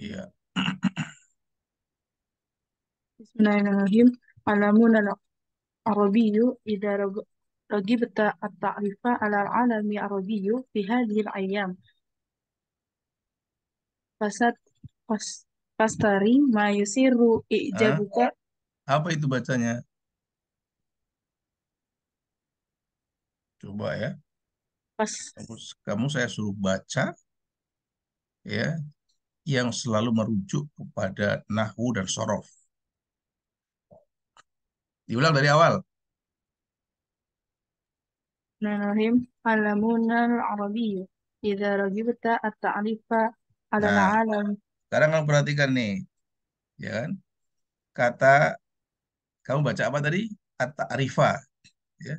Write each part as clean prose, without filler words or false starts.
Iya. Bismillahirrahmanirrahim. Alamun al-Arabiyyu idza ragibta at-ta'rifa ala al-alami Arabiyyu fi hadhihi al-ayyam fasad fas fastari ma yusiru Hah? ijabuka Apa itu bacanya? Coba ya. pas Kamu saya suruh baca ya yang selalu merujuk kepada nahwu dan sorof. Diulang dari awal. Bismillahirrahmanirrahim. Alamun al-Arabiyyu idza ragibta at-ta'rifa ala Nah, al-alam. sekarang kamu perhatikan nih, ya kan? Kata kamu baca apa tadi? At-ta'rifa, ya.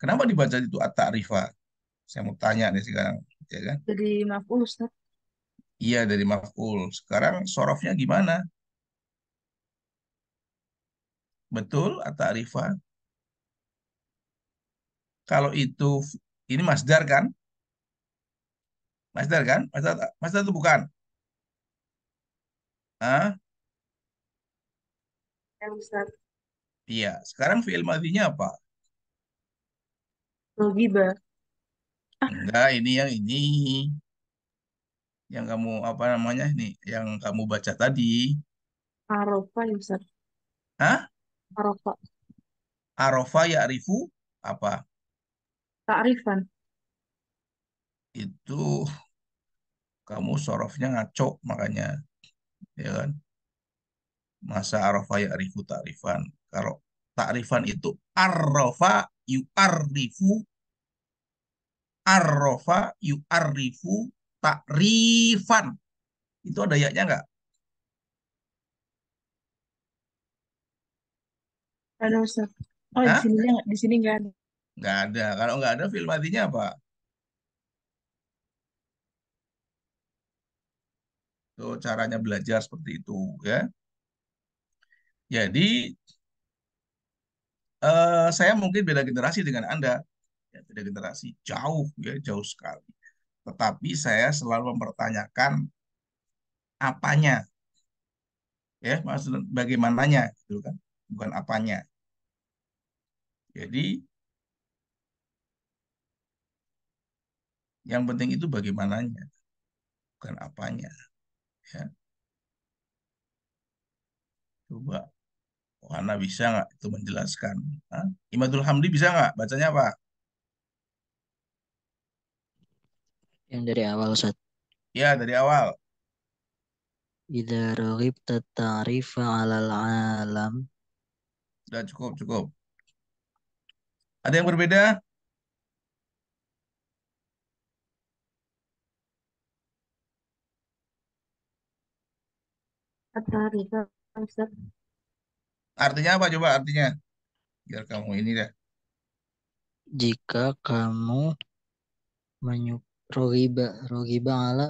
Kenapa dibaca itu at-ta'rifa? Saya mau tanya nih sekarang, ya kan? Jadi maf'ul Ustaz. Iya dari maf'ul. Sekarang sorofnya gimana? Betul at-ta'rifa. Kalau itu ini masdar kan? Masdar kan? Masdar, masdar itu bukan? Ah, Ya Ustaz. iya. Sekarang fi'il madhinya apa? Rogiba. Enggak, ini yang ini. Yang kamu apa namanya ini? Yang kamu baca tadi. Arofa ya Ustaz. Hah? Arofa. Arofa ya'rifu apa? Ta'rifan. Itu kamu sorofnya ngaco makanya, ya kan? Masa arofa ya'rifu ta'rifan. Kalau ta'rifan itu arrofa yu'arrifu, arrofa yu'arrifu ta'rifan. Itu ada ya-nya nggak? Ada Ustaz. Oh, Hah? di sini nggak ada. Nggak ada. Kalau nggak ada fi'il madhinya apa? Tuh caranya belajar seperti itu ya. Jadi saya mungkin beda generasi dengan Anda. Ya, beda generasi jauh ya, jauh sekali. Tetapi saya selalu mempertanyakan apanya ya, maksud bagaimananya gitu kan. Bukan apanya. Jadi yang penting itu bagaimananya, bukan apanya ya. Coba Wana bisa nggak itu menjelaskan? Hah? Imadul Hamdi bisa nggak? Bacanya apa? Yang dari awal Ustaz. Ya dari awal. Idza raghibta ta'rifa 'alal 'alam. Sudah cukup, cukup. Ada yang berbeda? At-ta'rifan Ustaz. Artinya apa coba artinya? Biar kamu ini deh. Jika kamu menyuk rogiba rogiba ala,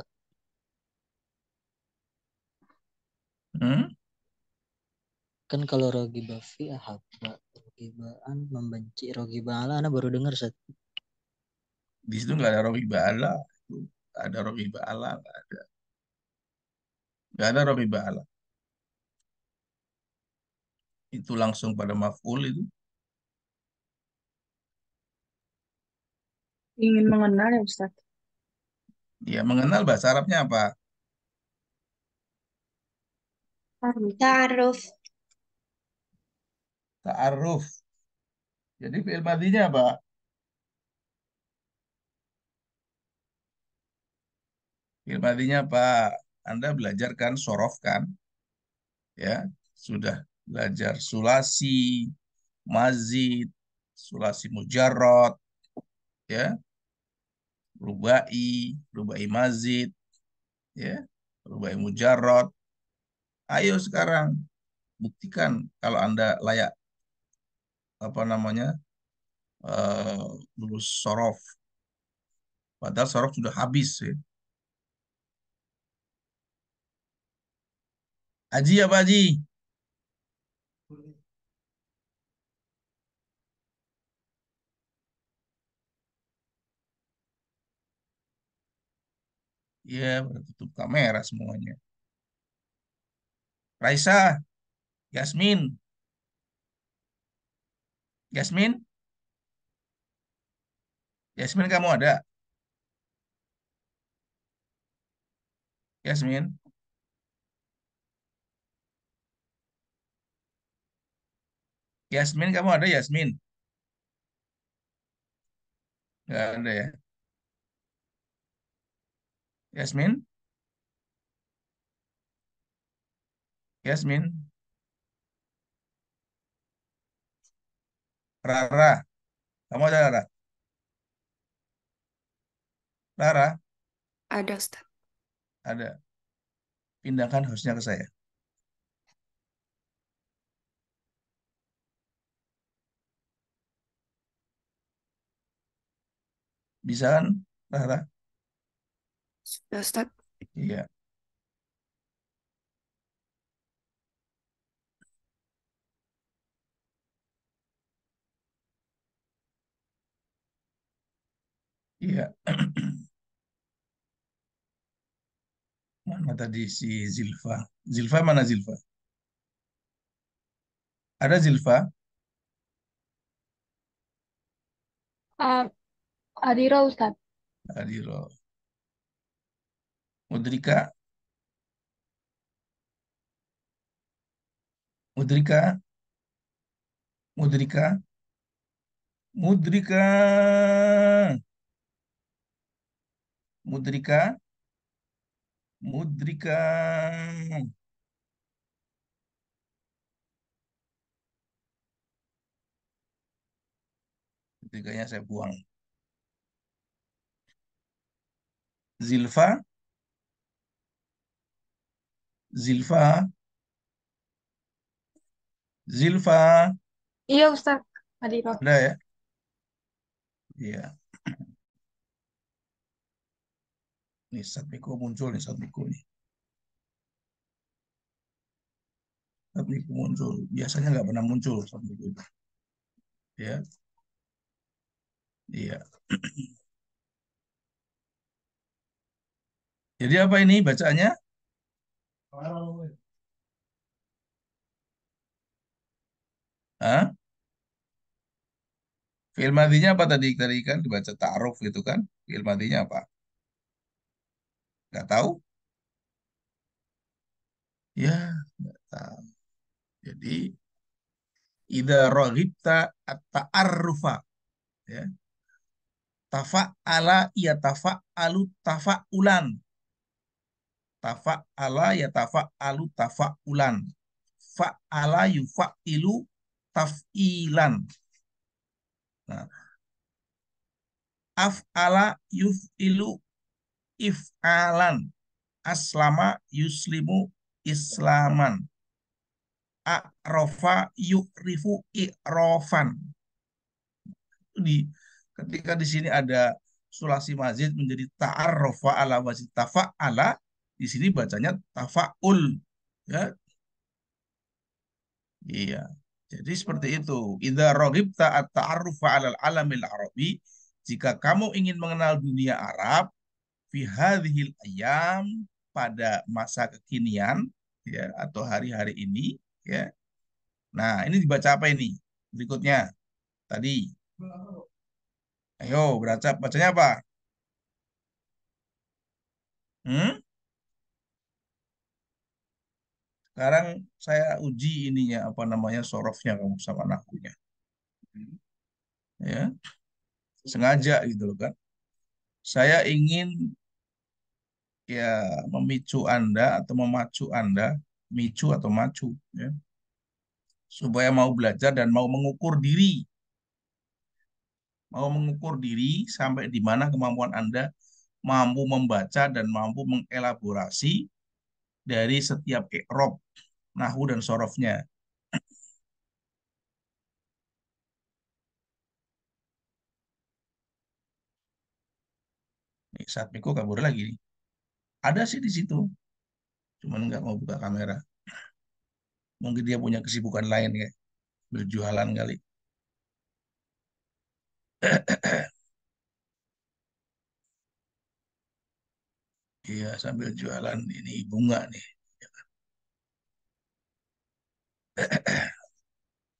Hmm? kan kalau rogiba fi ahabba, rogibaan membenci, rogiba ala ana baru dengar Ustaz. Di situ nggak ada Robi Bala. Ada Robi Bala, nggak ada. Nggak ada Robi Bala. Itu langsung pada maf'ul itu. Ingin mengenal ya Ustaz. Ya, mengenal bahasa Arabnya apa? Ta'rif. Ta'aruf. Ta'aruf. Jadi fi'il madhinya apa? Fi'il madhinya apa? Anda belajar kan sorof kan? Ya, sudah belajar sulasi, mazid, sulasi mujarrad, ya, rubai, rubai mazid, ya, rubai mujarrad. Ayo sekarang buktikan kalau Anda layak apa namanya eh, lulus sorof. Padahal sorof sudah habis ya. Haji apa Haji? Ya, tutup kamera semuanya. Raisa, Yasmin, Yasmin, Yasmin kamu ada? Yasmin, Yasmin kamu ada Yasmin? Nggak ada ya. Yasmin, Yasmin, Rara, kamu ada Rara? Rara, Ada, Ustaz. ada. Pindahkan hostnya ke saya. Bisa kan, Rara? Sudah, Ustaz. Iya, iya. Mana tadi si Zilfa? Zilfa mana Zilfa? Ada Zilfa? Ah, Adira, Ustaz. Adiro. Mudrika, Mudrika, Mudrika, Mudrika, Mudrika, Mudrika. Mudrikanya saya buang. Zilfa, Zilfa, Zilfa. Iya, Ustaz. Adira. Ada ya? Iya. Nih Satmiko muncul nih Satmiko nih. Satmiko muncul. Biasanya nggak pernah muncul Satmiko itu. Ya, iya. Jadi apa ini bacaannya? Hah? Fi'il madinya apa tadi? Tadi kan dibaca ta'aruf gitu kan? Fi'il madinya apa? Nggak tahu? Ya, nggak tahu. Jadi, idza raghibta at-ta'arrufa. Ya. Tafa'ala ya tafa'alu tafa'ulan. Tafa'ala ya tafa'alu tafa'ulan. Fa'ala yufa'ilu taf'ilan. Nah, af'ala yuf'ilu if'alan. Aslama yuslimu islaman. A'rofa yu'rifu i'rofan. Di ketika di sini ada sulasi mazid menjadi ta'arrofa ala wajib tafa'ala, di sini bacanya tafa'ul. Ya, iya. Jadi seperti itu. Idza raghibta at-ta'arrufa 'alal alamil arabi, jika kamu ingin mengenal dunia Arab fi hadhil ayyam, pada masa kekinian ya atau hari-hari ini ya. Nah, ini dibaca apa ini? Berikutnya tadi. Ayo, baca bacanya apa? Hmm? Sekarang saya uji ininya apa namanya sorofnya kamu sama nahunya. Ya, sengaja gitu loh kan. Saya ingin ya memicu Anda atau memacu Anda, micu atau macu ya, supaya mau belajar dan mau mengukur diri sampai di mana kemampuan Anda mampu membaca dan mampu mengelaborasi dari setiap i'rab, nahu dan sorofnya. Nih, saat Miko kabur lagi nih. Ada sih di situ, cuman nggak mau buka kamera. Mungkin dia punya kesibukan lain ya, berjualan kali. Iya, sambil jualan ini bunga nih.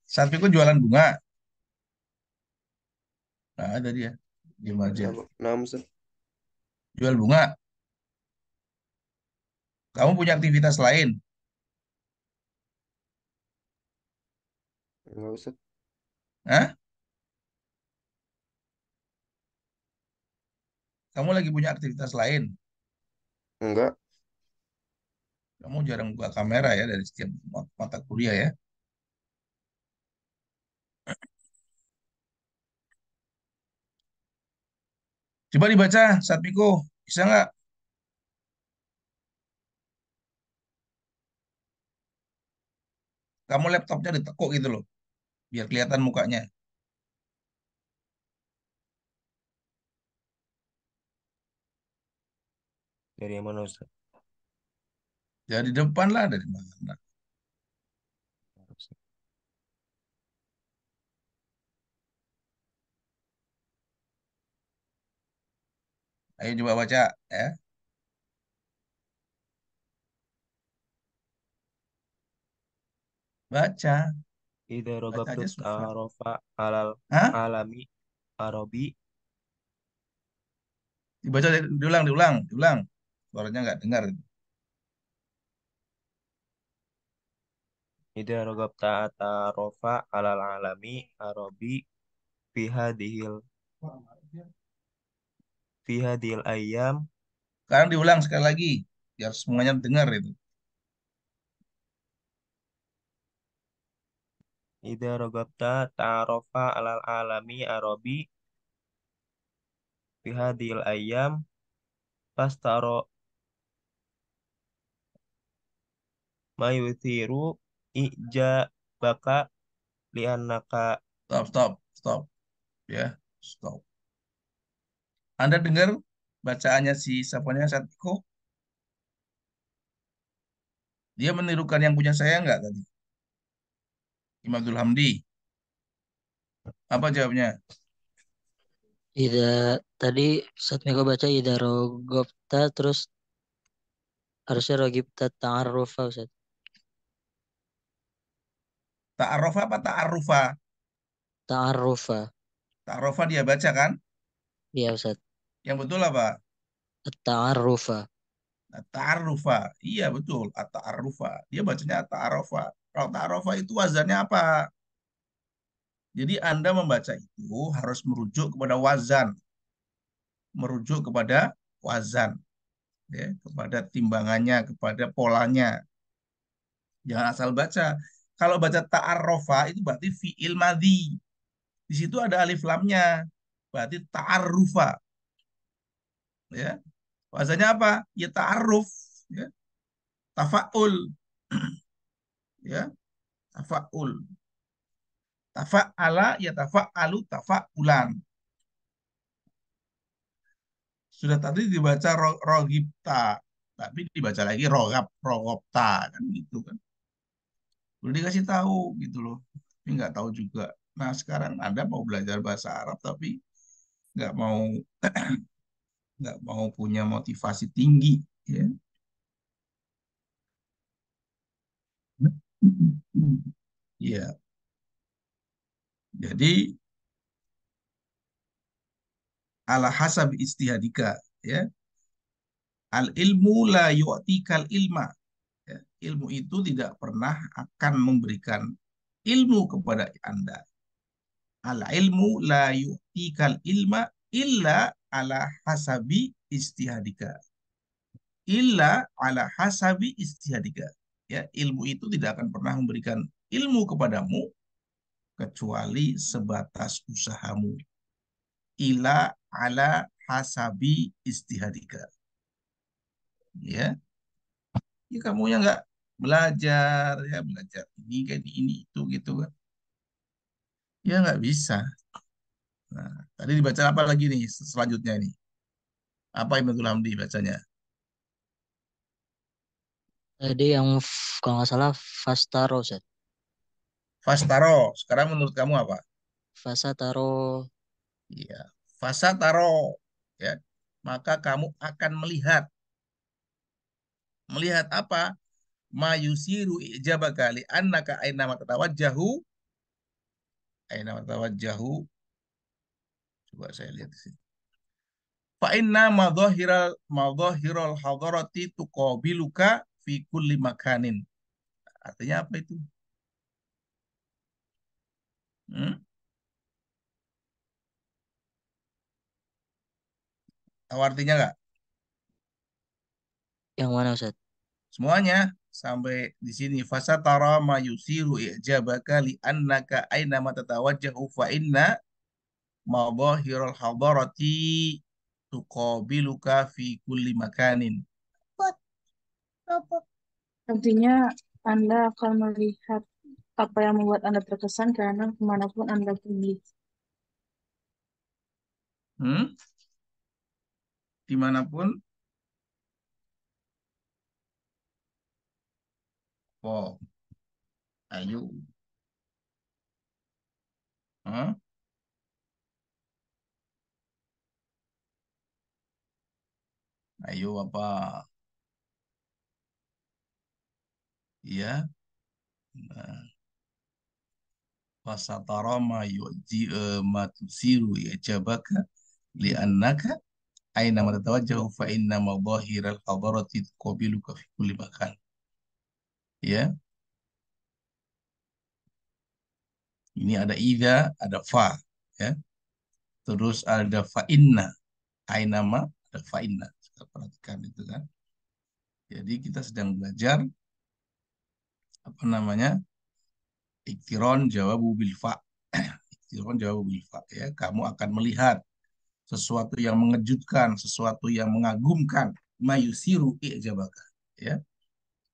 Satpiko jualan bunga. Nggak ada dia. Diam aja. Nama Ustaz. Jual bunga. Kamu punya aktivitas lain? Enggak Ustaz. Hah? Kamu lagi punya aktivitas lain? Enggak. Kamu jarang buka kamera ya dari setiap mata kuliah ya. Coba dibaca, Satmiko. Bisa nggak? Kamu laptopnya ditekuk gitu loh, biar kelihatan mukanya. Dari yang mana Ustaz? Dari depan lah, dari mana? Ayo coba baca ya. Baca, Idza baca ragabtu aja susah. ta'arufa alal Hah? alami arabi. Dibaca, diulang, diulang, diulang. Suaranya nggak dengar. Idza ragabta ta'arufa alal alami arabi fi hadhil fi hadhil ayyam. Sekarang diulang sekali lagi, biar semuanya dengar itu. Idza ragabta ta'arufa alal alami arabi fi hadhil ayyam fastaro ma yuthiru ijabaka li'annaka. Stop, stop, stop. Ya, stop. Anda dengar bacaannya si siapanya Satiko? Dia menirukan yang punya saya nggak tadi? Imadul Hamdi. Apa jawabnya? Ida tadi saat Miko baca Ida rogopta terus harusnya rogipta ta'arrufa Ustaz. Ta'arofa apa ta'arufa? Ta'arrufa. Ta'arofa dia baca kan? Iya Ustaz. Yang betul apa? Ta'arrufa. Ta'arufa. Iya betul. Ta'arufa. Dia bacanya ta'arofa. Kalau ta'arofa itu wazannya apa? Jadi Anda membaca itu harus merujuk kepada wazan. Merujuk kepada wazan. Ya, kepada timbangannya, kepada polanya. Jangan asal baca. Kalau baca ta'arofa itu berarti fi'il madhi. Di situ ada alif lamnya. Berarti ta'arufa. Ya. Wazannya apa? Ya ta'aruf. Ya. Tafa'ul. Ya. Tafa'ul. Tafa'ala ya tafa'alu tafa'ulan. Sudah tadi dibaca rogipta, tapi dibaca lagi rogap, rogopta kan gitu kan. Udah dikasih tahu gitu loh, tapi nggak tahu juga. Nah sekarang Anda mau belajar bahasa Arab tapi nggak mau nggak mau punya motivasi tinggi, ya. Iya, jadi ala hasab istihadika, ya. Al ilmu la yu'tikal ilma. Ya, ilmu itu tidak pernah akan memberikan ilmu kepada Anda. Al ilmu la yu'tikal ilma illa ala hasabi istihadika. Illa ala hasabi istihadika. Ya, ilmu itu tidak akan pernah memberikan ilmu kepadamu kecuali sebatas usahamu. Ila ala hasabi istihadika. Ya, ya kamu yang nggak belajar, ya belajar ini kayak ini itu gitu kan. Ya nggak bisa. Nah, tadi dibaca apa lagi nih selanjutnya ini? Apa Imamul Hamdi bacanya? Tadi yang kalau nggak salah Fastaro Ustaz. Fastaro. Sekarang menurut kamu apa? Fasataro. Iya. Fasataro. Ya. Maka kamu akan melihat. Melihat apa? ma yusiru ijabaka li annaka aina matawajjahu, coba saya lihat di sini. Fa inna madhahiral hadarati tuqabiluka fi kulli makanin. Artinya apa itu? Hmm? Tahu artinya nggak? Yang mana Ustaz? Semuanya sampai di sini. Fasatara ma yusiru i'jabaka li annaka aina matatawajjahu fa inna madhahiral hadarati tuqabiluka fi kulli makanin. Apa? Artinya, Anda akan melihat apa yang membuat Anda terkesan karena kemanapun Anda pergi. Hmm? Dimanapun. Oh, ayo. Hah? Ayo apa? Iya. Nah, fasatara ma tusiru i'jabaka li'annaka aina ma tatawajjahu fa inna madhahiral hadarati tuqabiluka fi kulli makan. Ya, ini ada ida, ada fa, ya. Terus ada fa inna, aina ma, ada fa inna. Kita perhatikan itu kan. Jadi kita sedang belajar apa namanya? Iktiron jawabu bil fa. Iktiron jawabu bil fa, ya. Kamu akan melihat sesuatu yang mengejutkan, sesuatu yang mengagumkan, mayusiru i'jabaka, ya.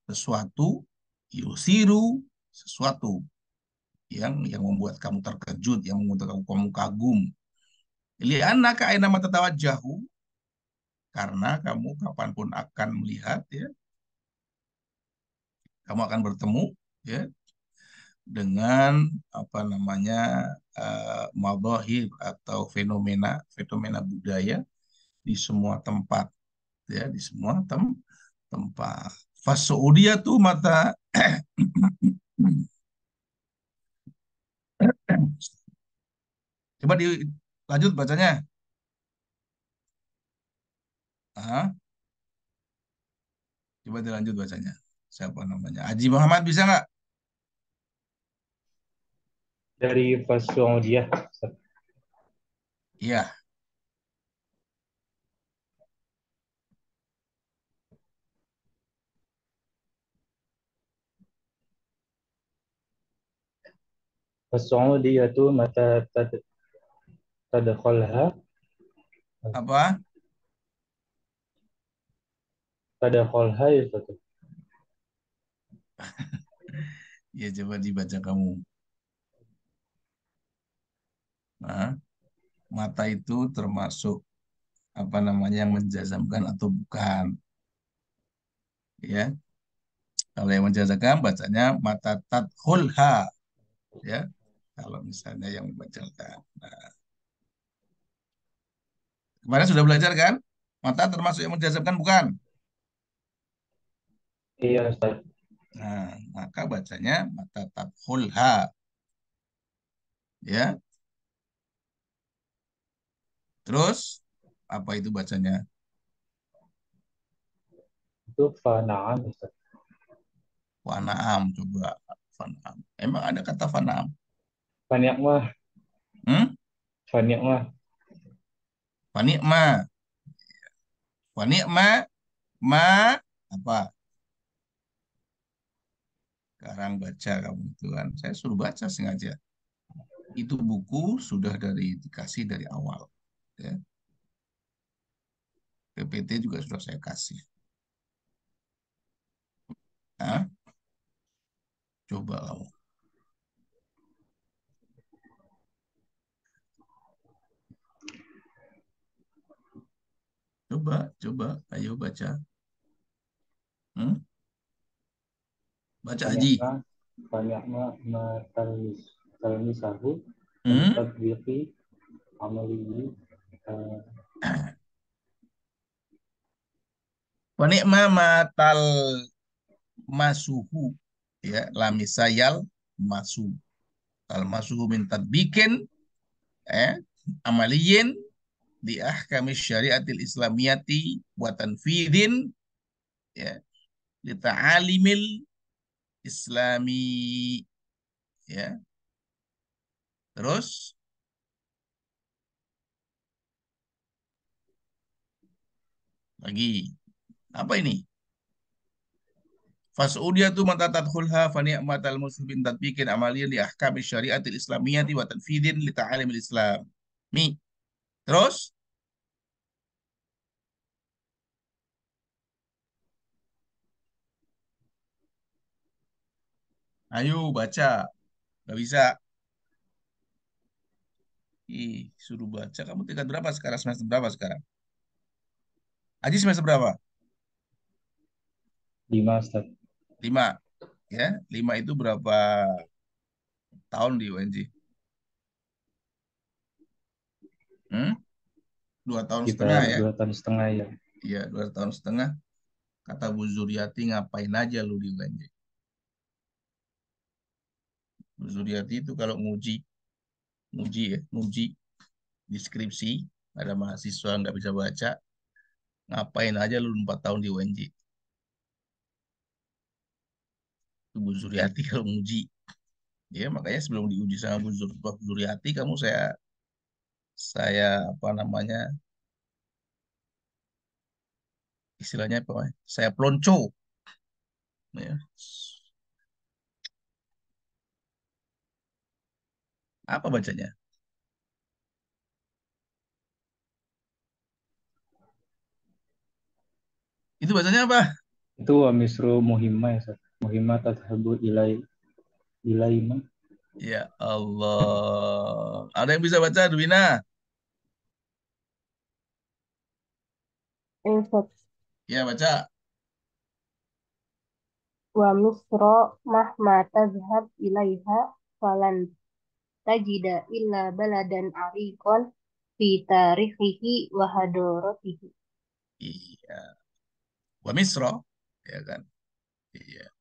Sesuatu yusiru, sesuatu yang membuat kamu terkejut, yang membuat kamu kagum. Li'annaka aina ma tatawajjahu, karena kamu kapanpun akan melihat, ya, kamu akan bertemu, ya, dengan apa namanya madhahir atau fenomena fenomena budaya di semua tempat, ya, di semua tempat. Fasaudia tuh mata coba dilanjut bacanya. Ah, coba dilanjut bacanya. Siapa namanya? Haji Muhammad bisa nggak? Dari Fasuudiyah. Iya. Fasuudiyah itu mata tadkhalha Apa? tadkhalha itu. Ya coba dibaca kamu. Nah, mata itu termasuk apa namanya yang menjazamkan atau bukan? Ya, kalau yang menjazamkan bacanya mata tadkhulha, ya. Kalau misalnya yang membacakan. Nah, kemarin sudah belajar kan? Mata termasuk yang menjazamkan bukan? Iya, Ustaz. Nah, maka bacanya mata tadkhulha, ya. Terus apa itu bacanya? Itu fana'am, Ustaz. Fanaam, coba fanaam. Emang ada kata fanaam? Fani'ak mah, Hmm? fani'ak mah. Fanikma, fanikma, ma apa? Sekarang baca kamu itu kan. Saya suruh baca sengaja. Itu buku sudah dikasih dari awal. Ya. PPT juga sudah saya kasih. Nah, coba kamu. Coba. Ayo baca. Hmm? Baca Fani'ak Aji. mah, fani'ak mah ma talmisahu min Hmm? tatbiqi amalihi Fanikma matal masuhu, ya, lamisayal masu. Al masuhu min tadbikin, amaliyin di ahkami syariatil islamiyati wa tanfidin, ya, li ta'alimil islami, ya. Terus lagi apa ini? Fas'udiyatu mata tadkhulha fa ni'matal muslimin tatbiqin amaliyan li ahkami syariatil islamiyyati wa tanfidin li ta'alimil islam. Terus ayo baca. Gak bisa. Suruh baca. Kamu tingkat berapa sekarang? Semester berapa sekarang? Aji semester berapa? 5 Ustaz. 5. Ya, 5 itu berapa tahun di UNJ? 2,5 tahun ya? 2 tahun setengah ya. Iya, 2 tahun setengah. Kata Bu Zuriati, ngapain aja lu di UNJ? Bu Zuriati itu kalau nguji deskripsi, ada mahasiswa nggak bisa baca, ngapain aja lu 4 tahun di UNJ? Itu Bu Zuriati kalau nguji. Ya, makanya sebelum diuji sama Bu Zuriati, saya apa namanya, istilahnya apa? Saya pelonco. Ya. Apa bacanya? Itu bacanya apa? Itu wa misru muhimmah ya Ustaz. Muhimmah tadhabu ilaima. Ya Allah. Ada yang bisa baca, Dwina? Ustaz. Ya, baca. Wa misra mahma tadhhab ilaiha falan tajida illa baladan ariqan fi tarikhihi wa hadaratihi. Iya. Wa Misra, ya kan? Iya.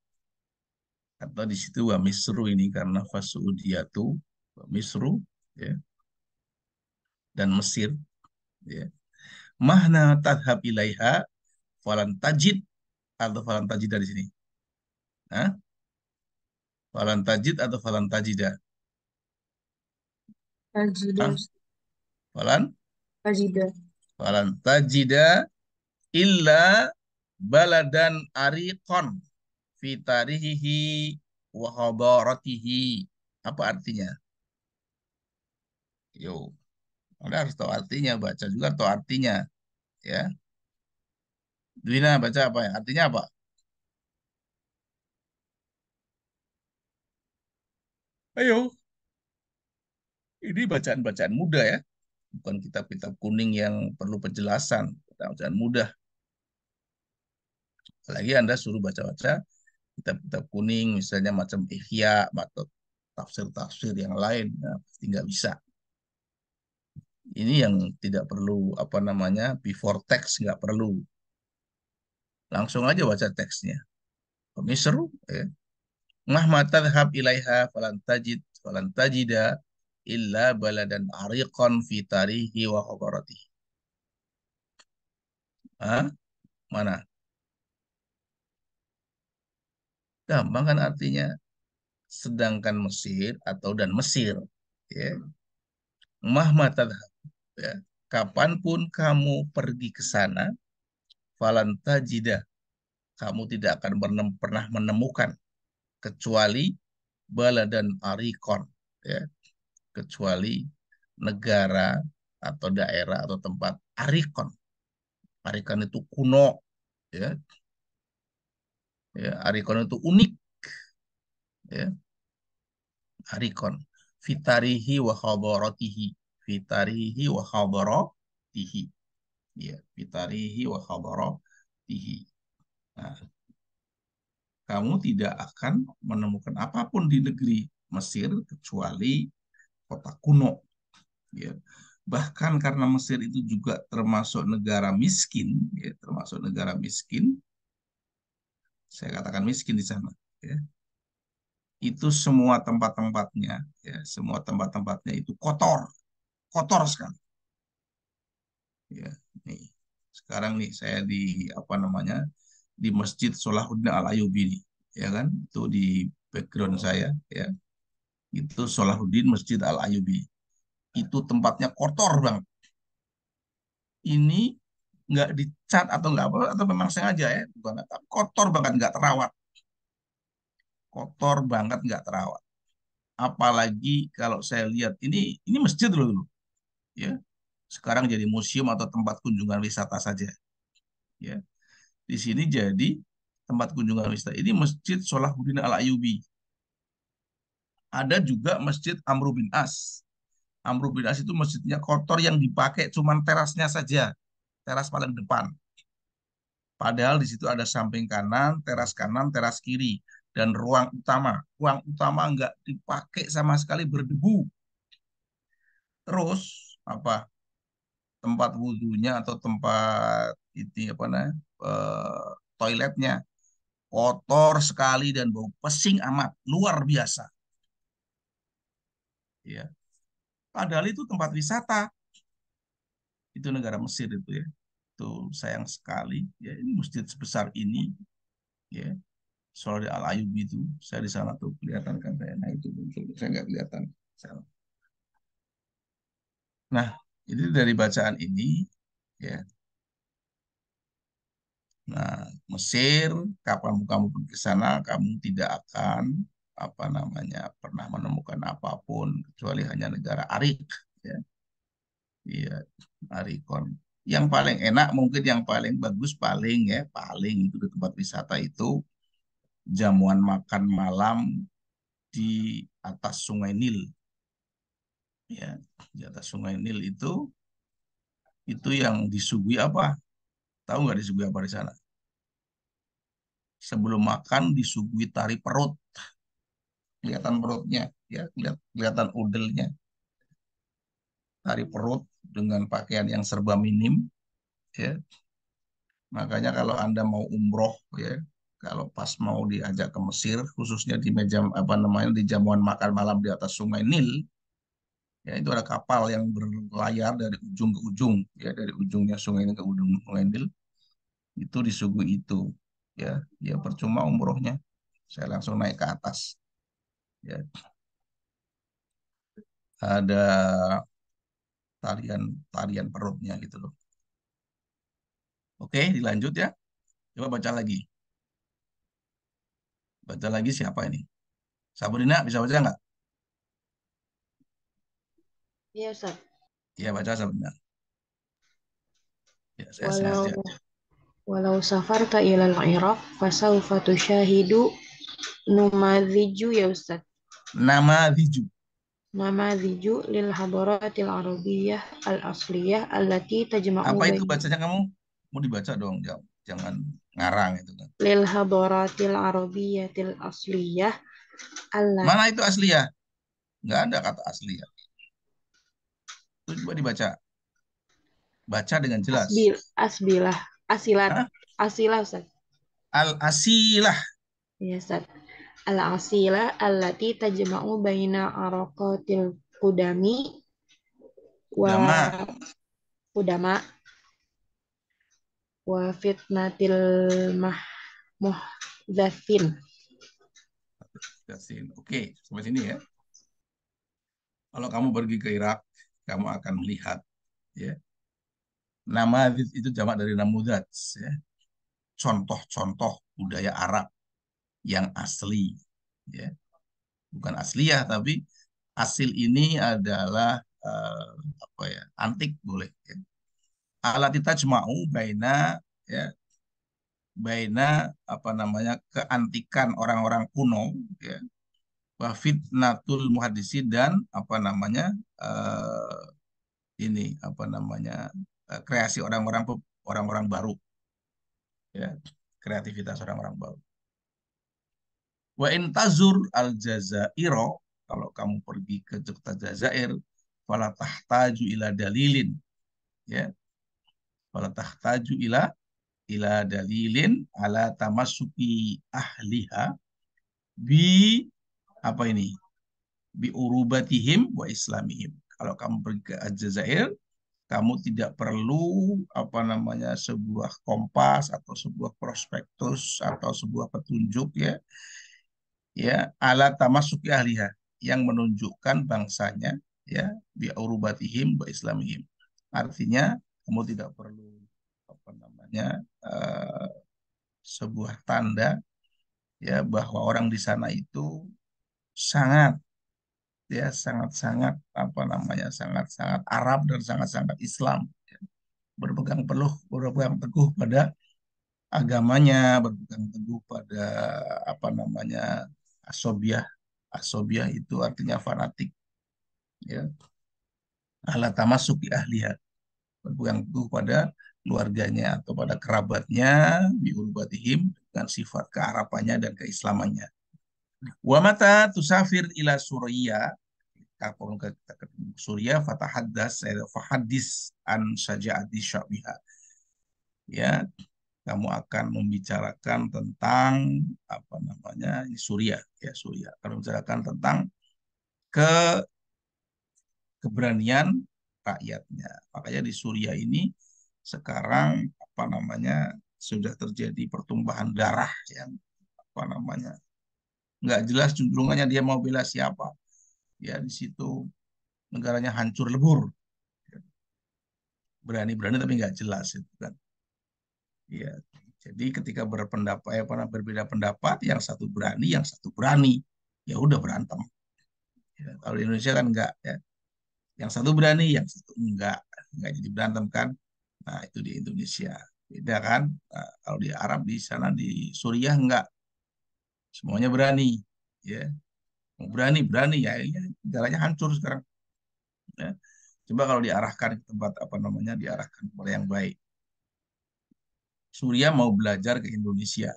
Atau di situ wa Misru ini karena Fasudiyatu, wa Misru, ya, dan Mesir, ya. Mahna tadhab ilaiha falan tajid atau falan tajida di sini. Hah? Falan tajid atau falan tajida? Tajida. Hah? Falan? Tajida. Falan tajida illa baladan ariqon fi tarihihi wa hadaratihi. Apa artinya? Yo, Anda harus tahu artinya, baca juga tahu artinya, ya. Dwina baca apa ya? Artinya apa? Ayo, ini bacaan-bacaan mudah ya, bukan kitab-kitab kuning yang perlu penjelasan, bacaan mudah. Apalagi Anda suruh baca-baca kitab-kitab kuning, misalnya macam Ihya atau tafsir-tafsir yang lain, nah, pasti nggak bisa. Ini yang tidak perlu apa namanya before text, nggak perlu. Langsung aja baca teksnya. Ini seru, ya. Mahma tadhhab ilaiha falan tajida illa baladan ariqan fi tarihi wa habaratihi. Hah? Mana? Gampang kan artinya? Sedangkan Mesir atau dan Mesir, ya. Mahma tadhhab, ya. Kapanpun kamu pergi ke sana, falan tajida, kamu tidak akan pernah menemukan kecuali baladan ariqan, ya, kecuali negara atau daerah atau tempat arikon. Arikon itu kuno, ya. Ya, arikon itu unik, ya. Arikon. Fitarihi wa hadaratihi. Fitarihi wa hadaratihi. Ya, fitarihi wa hadaratihi. Nah, kamu tidak akan menemukan apapun di negeri Mesir kecuali kota kuno, ya. Bahkan karena Mesir itu juga termasuk negara miskin, ya, termasuk negara miskin, saya katakan miskin di sana, ya. Itu semua tempat-tempatnya, ya, semua tempat-tempatnya itu kotor, kotor sekali. Ya, nih. Sekarang nih saya di apa namanya di Masjid Sholahuddin Al Ayyubi nih, ya kan? Itu di background saya, ya. Itu Sholahuddin Masjid Al Ayyubi. Itu tempatnya kotor banget. Ini nggak dicat atau nggak apa atau memang sengaja ya, bukan, kotor banget, nggak terawat, kotor banget, nggak terawat. Apalagi kalau saya lihat ini masjid loh dulu, ya. Sekarang jadi museum atau tempat kunjungan wisata saja, ya. Di sini jadi tempat kunjungan wisata. Ini Masjid Sholahuddin Al Ayyubi. Ada juga Masjid Amr bin As. Amr bin As itu masjidnya kotor, yang dipakai cuman terasnya saja, teras paling depan. Padahal di situ ada samping kanan, teras kiri, dan ruang utama. Ruang utama nggak dipakai sama sekali, berdebu. Terus apa, tempat wudhunya atau tempat itu apa namanya, toiletnya kotor sekali dan bau pesing amat, luar biasa. Ya, padahal itu tempat wisata. Itu negara Mesir itu, ya. Itu sayang sekali, ya, ini masjid sebesar ini, ya. Soal di Al Ayyubi itu, saya di sana tuh kelihatan kan saya, nah itu muncul, saya nggak kelihatan. Nah, itu dari bacaan ini, ya. Nah, Mesir, kapan kamu pergi ke sana, kamu tidak akan apa namanya pernah menemukan apapun kecuali hanya negara arik, ya. Iya, Arikon. Yang paling enak mungkin, yang paling bagus, paling ya, paling itu di tempat wisata itu jamuan makan malam di atas Sungai Nil. Ya, di atas Sungai Nil itu yang disuguhi apa? Tahu nggak disuguhi apa di sana? Sebelum makan disuguhi tari perut. Kelihatan perutnya, ya, kelihatan udelnya. Tari perut dengan pakaian yang serba minim, ya. Makanya kalau Anda mau umroh, ya, kalau pas mau diajak ke Mesir, khususnya di meja apa namanya di jamuan makan malam di atas Sungai Nil, ya, itu ada kapal yang berlayar dari ujung ke ujung, ya, dari ujungnya sungai ini ke ujung Sungai Nil, itu disuguhi itu, ya, ya percuma umrohnya, saya langsung naik ke atas, ya, ada tarian tarian perutnya gitu loh. Oke, dilanjut ya, coba baca lagi siapa ini? Sabrina bisa baca nggak? Ya, Ustaz. Ya, baca Sabrina. Ya, saya Walau sengaja. walau safarta ilal Iraq fasawfa tusyahidu numadziju ya Ustaz. Nama Viju. Namadziju lil hadaratil arabiyyah al asliyah allati tajma'u Apa itu bain bacanya kamu? Mau dibaca dong, jangan ngarang itu kan. lil hadaratil arabiyyatil asliyah allati Mana itu asli ya? Nggak ada kata asli ya. Itu coba dibaca. Baca dengan jelas. asbilah asilat Hah? asilah Ustaz. Al-asilah. Ya Ustaz. Al asilah allati tajma'u baina araqatil qudami wa Udama. qudama wa fitnatil muhdhatsin. Yasin. Oke, sampai sini ya. Kalau kamu pergi ke Irak, kamu akan melihat, ya. Nama itu jamak dari namudats, ya. Contoh-contoh budaya Arab yang asli, ya. Bukan asliah, tapi asil ini adalah apa ya, antik boleh, ya. Alat tajma'u baina, ya, baina apa namanya keantikan orang-orang kuno, ya, wa fitnatul muhaddisin, dan apa namanya eh, ini apa namanya kreasi orang-orang baru, ya, kreativitas orang-orang baru. Wa intazur al Jazairo, kalau kamu pergi ke Jazair, fala tahtaju ila dalilin, ya, fala tahtaju ila ila dalilin ala tamasuki ahliha bi apa ini? Bi urubatihim wa islamihim. Kalau kamu pergi ke Aljazair, kamu tidak perlu apa namanya sebuah kompas atau sebuah prospektus atau sebuah petunjuk ya ala tamasuki ahliha yang menunjukkan bangsanya ya bi urubatihim wa islamihim. Artinya kamu tidak perlu apa namanya sebuah tanda ya bahwa orang di sana itu sangat sangat-sangat apa namanya sangat-sangat Arab dan sangat-sangat Islam, berpegang teguh pada agamanya, berpegang teguh pada apa namanya asobiah. Asobiah itu artinya fanatik, ya. Ala tamasuki ahliha, berpegang teguh pada keluarganya atau pada kerabatnya, biurbatihim, dengan sifat kearapannya dan keislamannya. Wa mata tusafir ila Suriah, kalau kita ke Suriah, fahadis an sajaati syabiha. Ya, kamu akan membicarakan tentang apa namanya ini Suriah ya Suriah. Akan membicarakan tentang keberanian rakyatnya. Makanya di Suriah ini sekarang apa namanya sudah terjadi pertumpahan darah yang apa namanya nggak jelas cenderungannya dia mau bela siapa. Ya di situ negaranya hancur lebur. Berani-berani tapi nggak jelas itu kan. Ya, jadi ketika berbeda pendapat, yang satu berani, ya udah berantem. Ya, kalau di Indonesia kan enggak ya. Yang satu berani, yang satu enggak jadi berantem kan. Nah, itu di Indonesia. Beda kan? Nah, kalau di Arab di sana di Suriah enggak. Semuanya berani. Ya, mau berani ya negaranya hancur sekarang. Ya. Coba kalau diarahkan ke tempat apa namanya, diarahkan kepada yang baik. Suriah mau belajar ke Indonesia,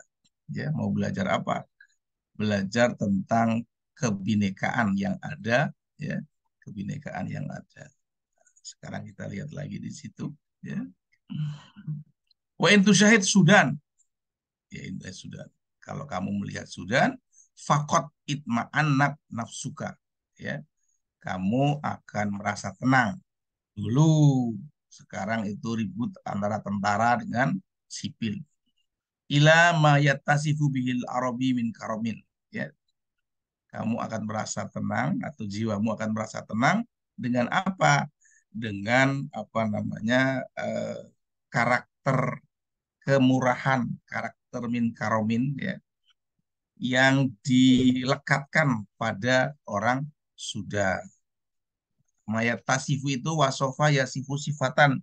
ya mau belajar apa? Belajar tentang kebinekaan yang ada, ya kebinekaan yang ada. Sekarang kita lihat lagi di situ, ya. Wa intu syahid Sudan, ya indah Sudan. Kalau kamu melihat Sudan, fakot itma'annat nafsuka, ya kamu akan merasa tenang. Dulu, sekarang itu ribut antara tentara dengan sipil. Ila ma yattasifu bihil arabi min karomin. Ya, kamu akan merasa tenang atau jiwamu akan merasa tenang dengan apa? Dengan apa namanya karakter kemurahan, karakter min karomin ya, yang dilekatkan pada orang Sudan. Mayat tasifu itu wasofa yasifu sifatan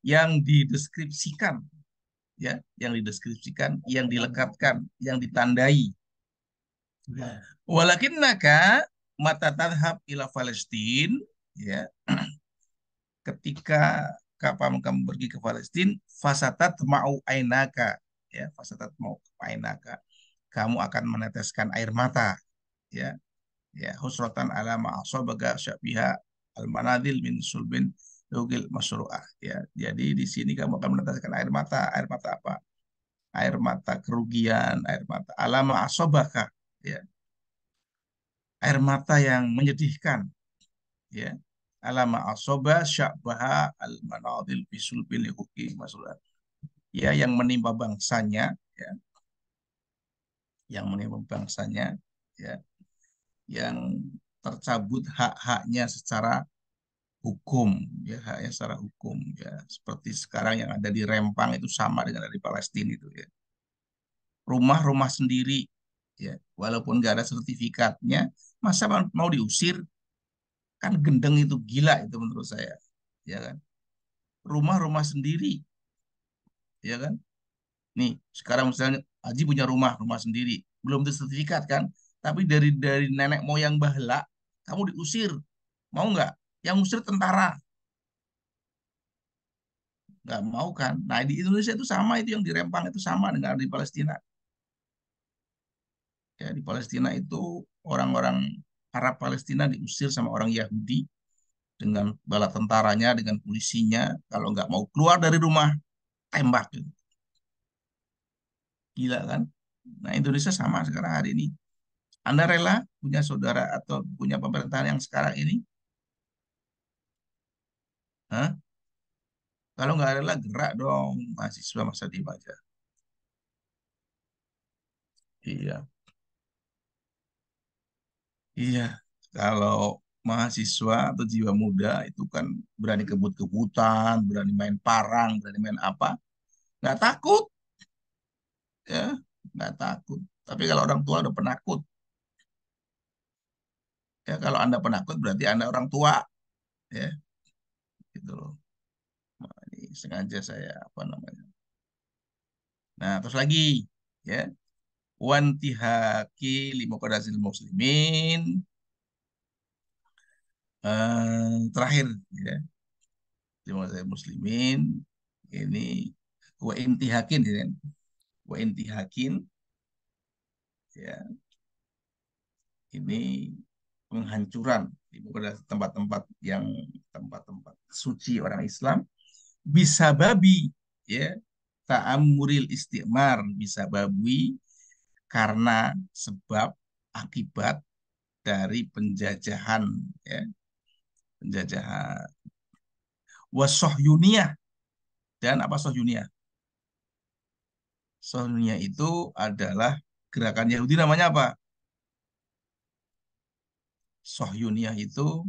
yang dideskripsikan ya, yang dideskripsikan, yang dilekatkan, yang ditandai. Walakinnaka mata tadhab ila Palestin ya, ketika kamu pergi ke Palestina, fasatat mau ainaka ya, fasatat mau ainaka, kamu akan meneteskan air mata ya, ya husratan ala ma'asabaga syabiha al-manadil min sulbin lugil masru'ah ya. Jadi di sini kamu akan meneteskan air mata apa? Air mata kerugian, air mata alama asobaka ya, air mata yang menyedihkan ya, alama asoba sya'baha al manadil bisul bil huki masru'ah ya, yang menimpa bangsanya ya, yang menimpa bangsanya ya, yang tercabut hak-haknya secara hukum ya, haknya secara hukum ya, seperti sekarang yang ada di Rempang itu sama dengan dari Palestina itu ya. Rumah-rumah sendiri ya, walaupun nggak ada sertifikatnya, masa mau diusir? Kan gendeng, itu gila itu menurut saya ya kan. Rumah-rumah sendiri ya kan. Nih sekarang misalnya Haji punya rumah sendiri, belum sertifikat kan, tapi dari nenek moyang bahala kamu diusir, mau nggak? Yang usir tentara, nggak mau kan. Nah di Indonesia itu sama, itu yang di Rempang itu sama dengan di Palestina ya. Di Palestina itu orang-orang Arab Palestina diusir sama orang Yahudi dengan bala tentaranya, dengan polisinya. Kalau nggak mau keluar dari rumah, tembak gitu. Gila kan? Nah, Indonesia sama sekarang hari ini. Anda rela punya saudara atau punya pemerintahan yang sekarang ini? Hah? Kalau nggak rela, gerak dong mahasiswa masa diem aja. Iya, iya. Kalau mahasiswa atau jiwa muda itu kan berani kebut-kebutan, berani main parang, berani main apa, nggak takut, ya, nggak takut. Tapi kalau orang tua udah penakut, ya kalau Anda penakut berarti Anda orang tua, ya, gitu loh. Nah, ini sengaja saya apa namanya. Nah, terus lagi, ya, wantihaki limuqadasil muslimin, terakhir, ya, limuqadasil muslimin, ini wa intihakin, ya, wa intihakin, ya, ini penghancuran di tempat-tempat yang tempat-tempat suci orang Islam bisa babi, ya, ta'amuril istimar, bisa babi karena sebab akibat dari penjajahan, ya, penjajahan wasohyuniyah. Dan apa sohyuniyah? Sohyuniyah itu adalah gerakan Yahudi, namanya apa? Sohyuniyah itu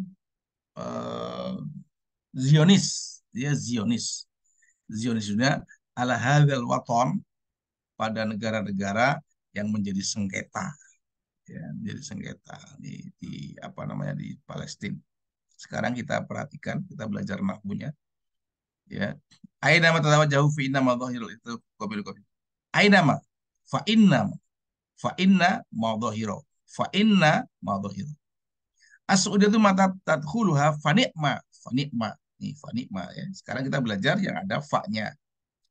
eh, Zionis, dia Zionis. Zionisnya ala hadzal waton, pada negara-negara yang menjadi sengketa, ya, menjadi sengketa di apa namanya di Palestina. Sekarang kita perhatikan, kita belajar nahwunya, ya. Aina ma jauh fi inna ma dhahirul itu qabil qabil. Aina ma fa inna ma dhahiro fa inna ma dhahiro. As-su'udah itu mata tadkhuluha fanikma. Nih fanikma, ya. Sekarang kita belajar yang ada fa-nya.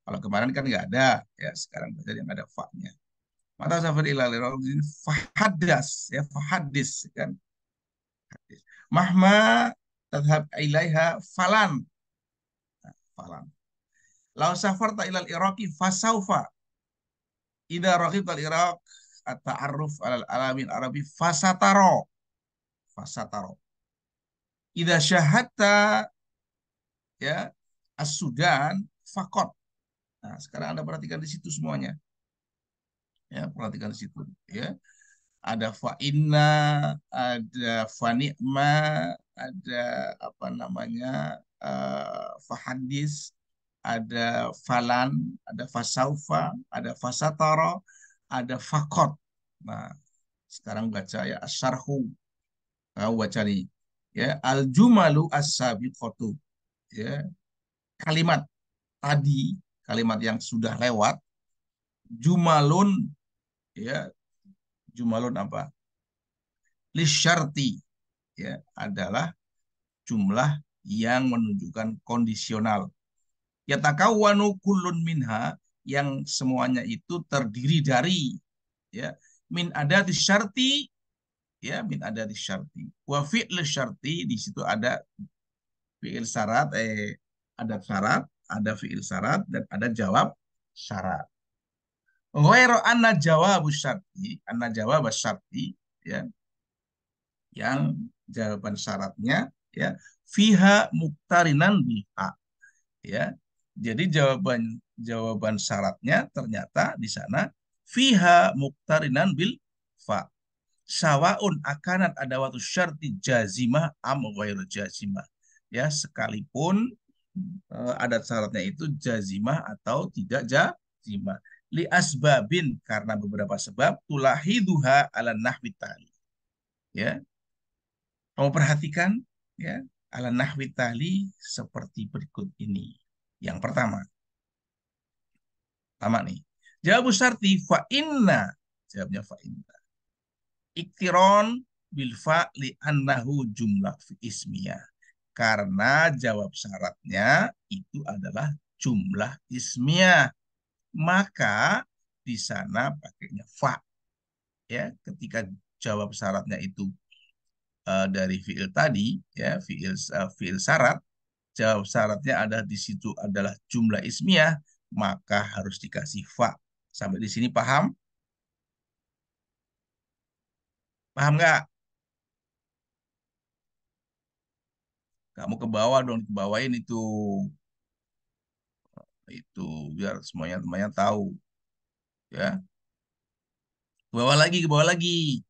Kalau kemarin kan nggak ada, ya. Sekarang belajar yang ada fa-nya. Mata safar ila fahadas, ya, fahadis, kan. Mahma tadhab ilaiha falan. Nah, falan. Lau safarta ilal Iraqi fasaufa. Idza raghibta al-Iraq at-ta'arruf alal alamin arabi fasataro. Fasataro. Idza syahadta, ya, as-Sudan fakot. Nah, sekarang Anda perhatikan di situ semuanya. Ya, perhatikan di situ, ya. Ada fa'inna, ada fa'ni'ma, ada apa namanya, fahadis, ada falan, ada fasaufa, ada fasatara, ada fakot. Nah, sekarang baca, ya, asyarhu. Kamu baca nih, ya, al-jumalu as-sabiqatu, ya, kalimat tadi, kalimat yang sudah lewat, jumalun, ya, jumalun apa? Lisyarti, ya, adalah jumlah yang menunjukkan kondisional. Yatakawwanu kullun minha, yang semuanya itu terdiri dari, ya, min adati syarti, ya, min adati syarti. Wa fi'l syarti, di situ ada fi'il syarat, ada syarat, ada fi'il syarat, dan ada jawab syarat. Ghairu anna jawab syarti, ya, yang jawaban syaratnya, ya, fiha muktarinan biha, ya. Jadi jawaban syaratnya ternyata di sana fiha muktarinan bil fa. Sawaun akanat ada waktu syarti jazimah am ghairu jazimah. Ya, sekalipun adat syaratnya itu jazimah atau tidak jazimah. Li asbabin, karena beberapa sebab, tulahiduha ala nahwi tali. Ya, kamu perhatikan, ya, ala nahwi tali seperti berikut ini. Yang pertama nih. Jawab syarti fa inna. Jawabnya fa inna. Iktiron bil fa li annahu jumlah fi ismiyah. Karena jawab syaratnya itu adalah jumlah ismiyah. Maka di sana pakainya fa. Ya, ketika jawab syaratnya itu dari fiil tadi, ya, fiil syarat, jawab syaratnya ada di situ adalah jumlah ismiyah, maka harus dikasih fa. Sampai di sini paham? Paham nggak? Kamu ke bawah dong, ke bawahin itu biar semuanya tahu ya. Ke bawah lagi, ke bawah lagi.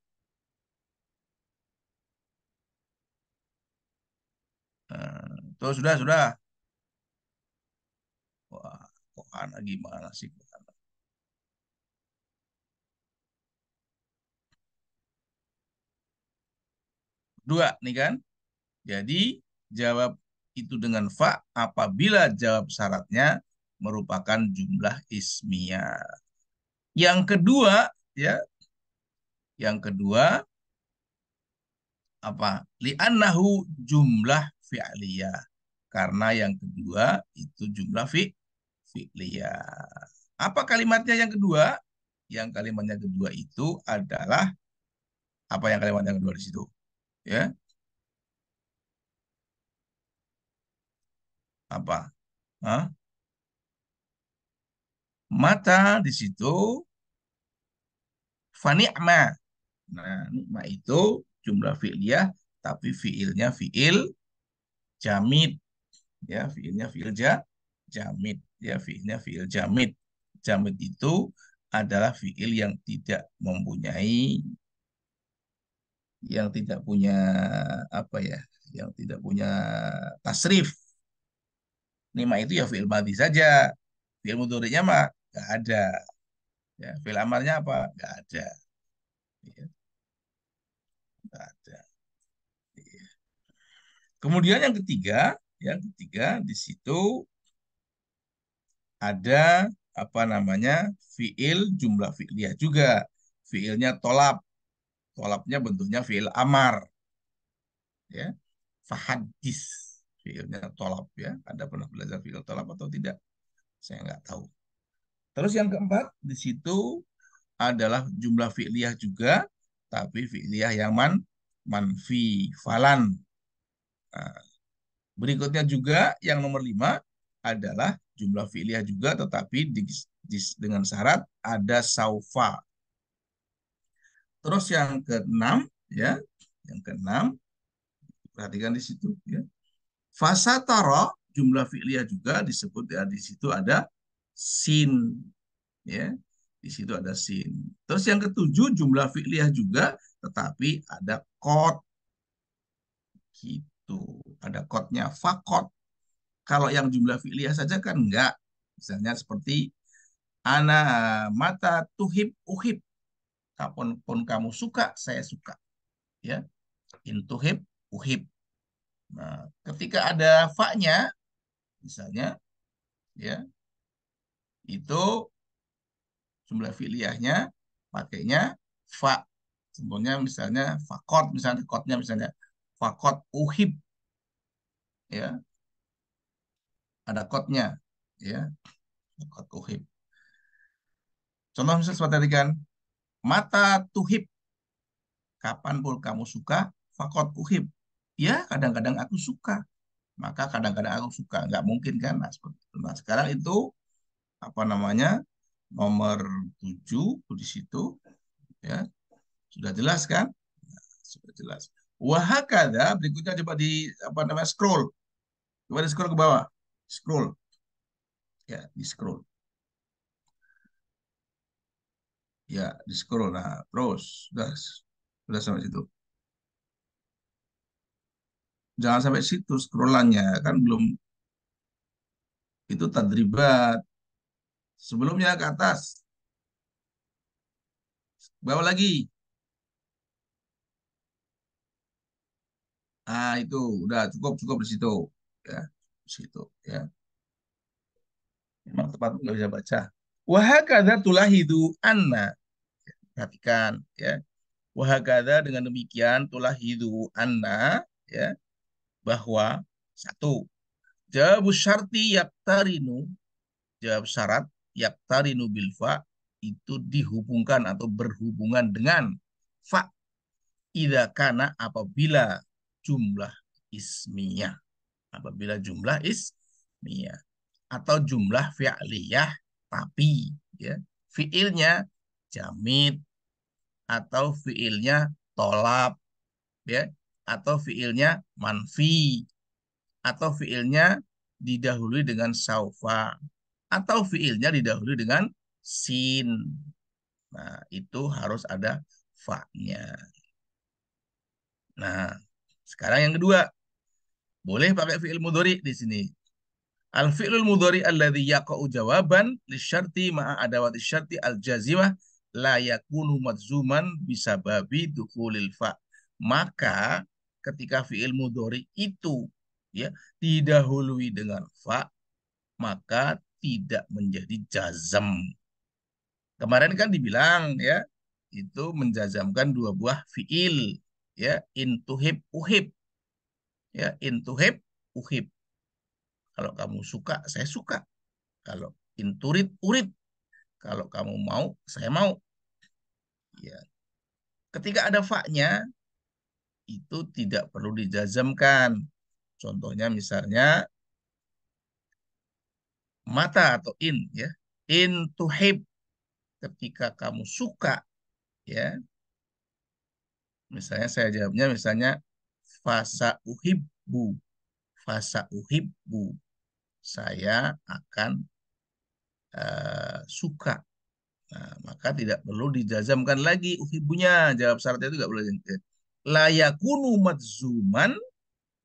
Nah, tuh sudah. Wah, kok anak gimana sih? Dua nih kan. Jadi jawab itu dengan fa apabila jawab syaratnya merupakan jumlah ismiyah. Yang kedua, ya, yang kedua apa? Li'annahu jumlah fi'liyah. Karena yang kedua itu jumlah fi'liyah. Apa kalimatnya yang kedua? Yang kalimatnya kedua itu adalah apa yang kalimat yang kedua di situ? Ya, apa? Hah? Mata di situ fani'ma. Nah, nikma itu jumlah fi'liyah, tapi fi'ilnya fi'il jamid. Ya, fi'ilnya fi'il jamid. Ya, fi'ilnya fi'il jamid. Jamid itu adalah fi'il yang tidak punya apa ya, yang tidak punya tasrif. Nikma itu ya fi'il madhi saja. Fi'il mudhari'nya mah nggak ada. Ya, fi'il amarnya apa? Nggak ada. Ya, nggak ada. Ya. Kemudian yang ketiga di situ ada apa namanya fiil jumlah fi'liyah juga. Fiilnya tolap. Tolapnya bentuknya fiil amar. Ya. Fahadis. Fiilnya tolap ya. Ada pernah belajar fiil tolap atau tidak? Saya nggak tahu. Terus yang keempat di situ adalah jumlah fi'liyah juga, tapi fi'liyah yang manfi falan. Nah, berikutnya juga yang nomor 5 adalah jumlah fi'liyah juga, tetapi dengan syarat ada saufa. Terus yang keenam, ya, yang keenam, perhatikan di situ, ya. Fasatara jumlah fi'liyah juga disebut ya di situ ada sin, ya. Di situ ada sin. Terus yang ketujuh jumlah fi'liyah juga, tetapi ada qad gitu. Ada qadnya faqad. Kalau yang jumlah fi'liyah saja kan enggak. Misalnya seperti ana mata tuhib uhib. Kapanpun kamu suka, saya suka. Ya, intuhib uhib. Nah, ketika ada fa-nya, misalnya, ya, itu jumlah fi'liyahnya pakainya fa. Contohnya misalnya fakot, misalnya kotnya misalnya fakot uhib, ya, ada kotnya, ya, fakot uhib. Contoh misalnya seperti tadi kan, mata tuhib, kapanpun kamu suka, fakot uhib. Ya, kadang-kadang aku suka, maka kadang-kadang aku suka, nggak mungkin kan? Nah, seperti itu. Nah, sekarang itu apa namanya nomor 7 di situ, ya, sudah jelas kan? Nah, sudah jelas. Wahakada berikutnya coba di apa namanya scroll, coba di scroll ke bawah, scroll, ya, di scroll, ya, di scroll. Nah, terus sudah sampai situ. Jangan sampai situ scrollannya kan belum, itu tadribat. Sebelumnya ke atas, bawah lagi. Ah, itu udah cukup cukup di situ, ya, di situ, ya. Memang tempat nggak bisa baca. Wahakadha tulahidu anna. Perhatikan, ya. Wahakadha dengan demikian tulahidu anna, ya, bahwa satu, jawab syarti yaktarinu, jawab syarat yaktarinu bilfa itu dihubungkan atau berhubungan dengan fa idza kana apabila jumlah ismiyah, apabila jumlah ismiyah atau jumlah fi'liyah tapi, ya, fiilnya jamid atau fiilnya tolab, ya, atau fiilnya manfi, atau fiilnya didahului dengan saufa, atau fiilnya didahului dengan sin. Nah, itu harus ada fa-nya. Nah, sekarang yang kedua, boleh pakai fiil mudhari di sini. Al-fi'lul mudhari alladhi yaqa'u jawaban lisyarti ma'a adawati syarti al-jazimah la yakunu madzuman bisababi dukhulil fa. Maka ketika fi'il mudhari itu ya didahului dengan fa, maka tidak menjadi jazam. Kemarin kan dibilang ya, itu menjazamkan dua buah fi'il ya, intuhib uhib. Ya, intuhib uhib. Kalau kamu suka, saya suka. Kalau inturid, urid. Kalau kamu mau, saya mau. Ya. Ketika ada fa-nya, itu tidak perlu dijazamkan. Contohnya misalnya, mata atau in. Ya. In tuhib. Ketika kamu suka, ya. Misalnya saya jawabnya, misalnya, fasa uhibbu. Fasa uhibbu. Saya akan suka. Nah, maka tidak perlu dijazamkan lagi uhibbunya. Jawab syaratnya itu tidak perlu. La yakunu madzuman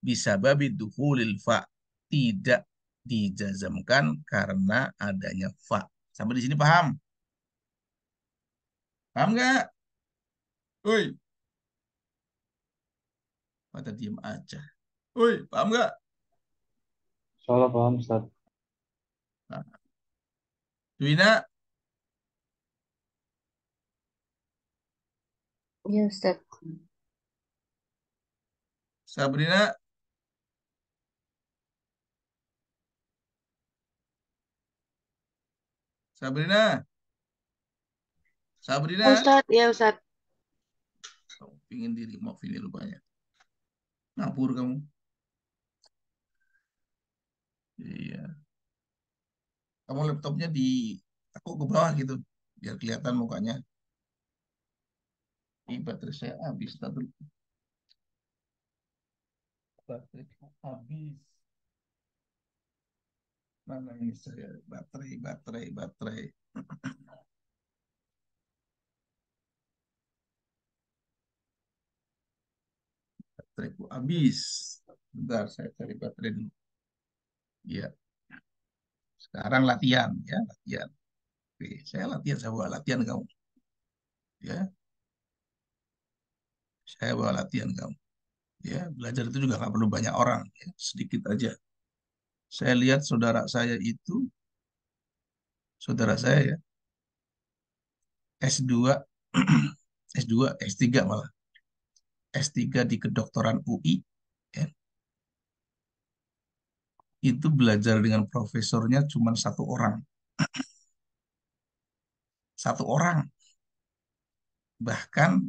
bisababi dukhulil fa. Tidak dijazamkan karena adanya fa. Sampai di sini paham? Paham nggak? Woi, pada diem aja. Woi, paham nggak? Insyaallah paham Ustaz. Nah, Duina, Ya Ustaz. Sabrina, Sabrina, Ya Sabrina. Ustaz, ya Ustaz. Kamu pingin diri, maaf ini rupanya. Ngapur kamu. Iya. Kamu laptopnya di aku ke bawah gitu biar kelihatan mukanya. Ih, baterai saya habis tadi. Baterai habis. Mana ini saya baterai. Bateraiku habis. Bentar saya cari baterai dulu. Iya, sekarang latihan ya, latihan. Oke, saya bawa latihan kamu. Ya, saya bawa latihan kamu. Ya, belajar itu juga nggak perlu banyak orang, ya, sedikit aja. Saya lihat saudara saya ya, S2, S2, S3 malah. S3 di kedokteran UI, ya, itu belajar dengan profesornya cuma satu orang. Satu orang. Bahkan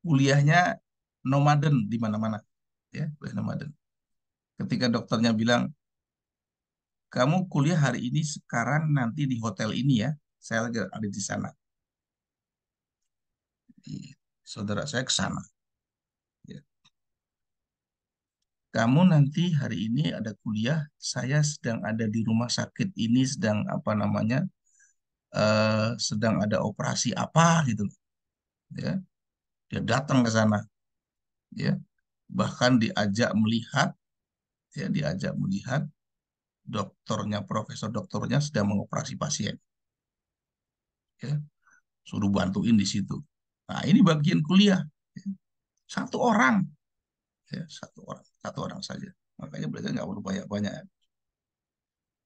kuliahnya nomaden di mana-mana. Ya, kuliah nomaden. Ketika dokternya bilang, kamu kuliah hari ini, sekarang nanti di hotel ini ya, saya lagi ada di sana. Saudara saya ke sana. Ya. Kamu nanti hari ini ada kuliah, saya sedang ada di rumah sakit ini, sedang apa namanya, sedang ada operasi apa gitu. Ya, dia datang ke sana, ya, bahkan diajak melihat dokternya, profesor dokternya sedang mengoperasi pasien, ya, suruh bantuin di situ. Nah, ini bagian kuliah, ya. Satu orang, ya, satu orang saja. Makanya belajar nggak perlu banyak-banyak.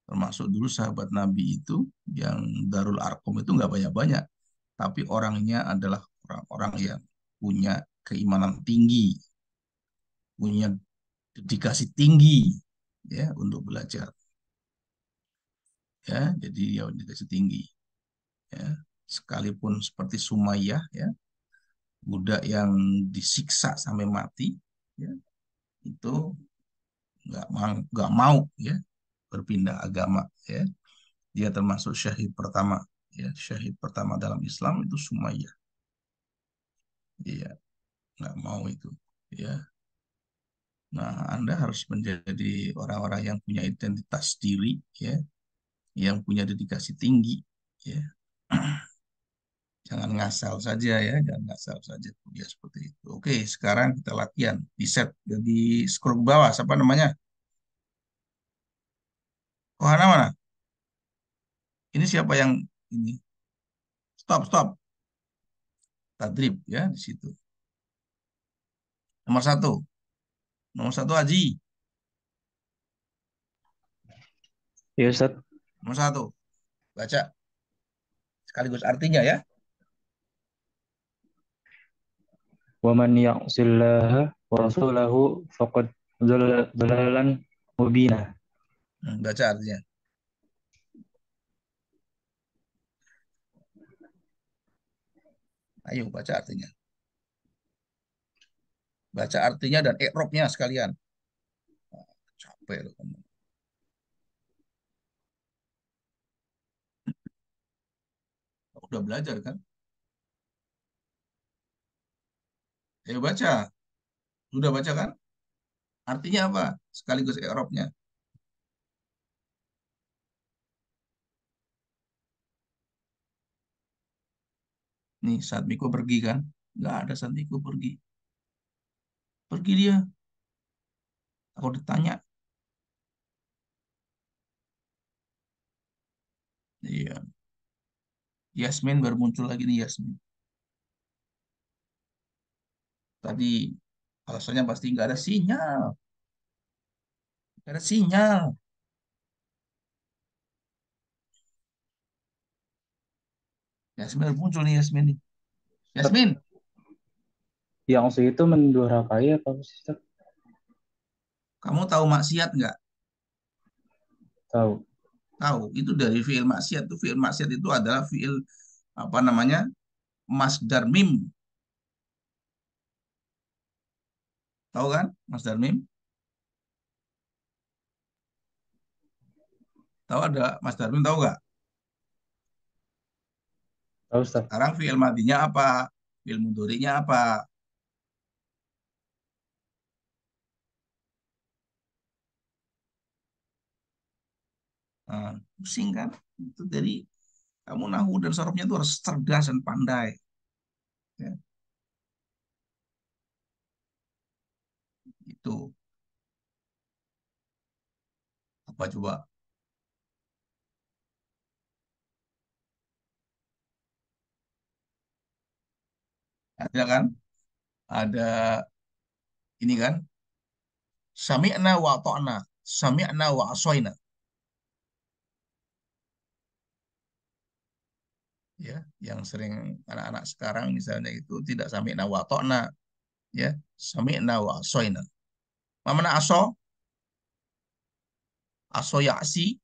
Termasuk dulu sahabat Nabi itu yang Darul Arqam itu nggak banyak-banyak, tapi orangnya adalah orang-orang yang punya keimanan tinggi, punya dedikasi tinggi ya untuk belajar. Ya, jadi ya dedikasi tinggi. Ya, sekalipun seperti Sumayyah ya, budak yang disiksa sampai mati ya, itu nggak mau ya berpindah agama ya. Dia termasuk syahid pertama Ya, syahid pertama dalam Islam itu Sumayyah. Iya, nggak mau itu. Ya, nah Anda harus menjadi orang-orang yang punya identitas diri, ya, yang punya dedikasi tinggi, ya. Jangan ngasal saja ya, jangan ngasal saja kuliah seperti itu. Oke, sekarang kita latihan di set, jadi scroll ke bawah. Siapa namanya? Kohana mana? Ini siapa yang ini? Stop, stop. Tadrib ya di situ. Nomor satu, Haji. Ya Ustaz. Nomor satu, baca sekaligus artinya ya. Wa man ya'sillaha wa rasulahu faqad dhalalan mubina. Baca artinya. Ayo baca artinya. Baca artinya dan i'rabnya sekalian. Capek loh kamu. Udah belajar kan? Ayo baca. Udah baca kan? Artinya apa? Sekaligus i'rabnya. Nih, saat Miko pergi kan? Nggak ada saat Miko pergi. Pergi dia. Aku ditanya. Iya. Yasmin baru muncul lagi nih Yasmin. Tadi alasannya pasti nggak ada sinyal. Nggak ada sinyal. Yasmin baru muncul nih Yasmin nih. Yasmin, Yang itu mendurakai apa Ustaz? kamu tahu maksiat nggak? Tahu. Tahu. Itu dari fiil maksiat. Itu fiil maksiat itu adalah fiil apa namanya? Masdar mim. Tahu kan? Masdar mim. Tahu ada Masdar mim tahu nggak? Tahu Ustaz. Sekarang fiil madinya apa? Fiil mudhari'nya apa? Nah, pusing kan? Itu dari kamu nahu dan sorofnya itu harus cerdas dan pandai. Ya, itu apa coba? Ada kan? Ada ini kan? Sami'na wa ta'na. Sami'na wa asoyna. Ya, yang sering anak-anak sekarang misalnya itu tidak sami'na wa ta'na. Ya, sami'na wa asoyna. Mana aso? Aso ya'si.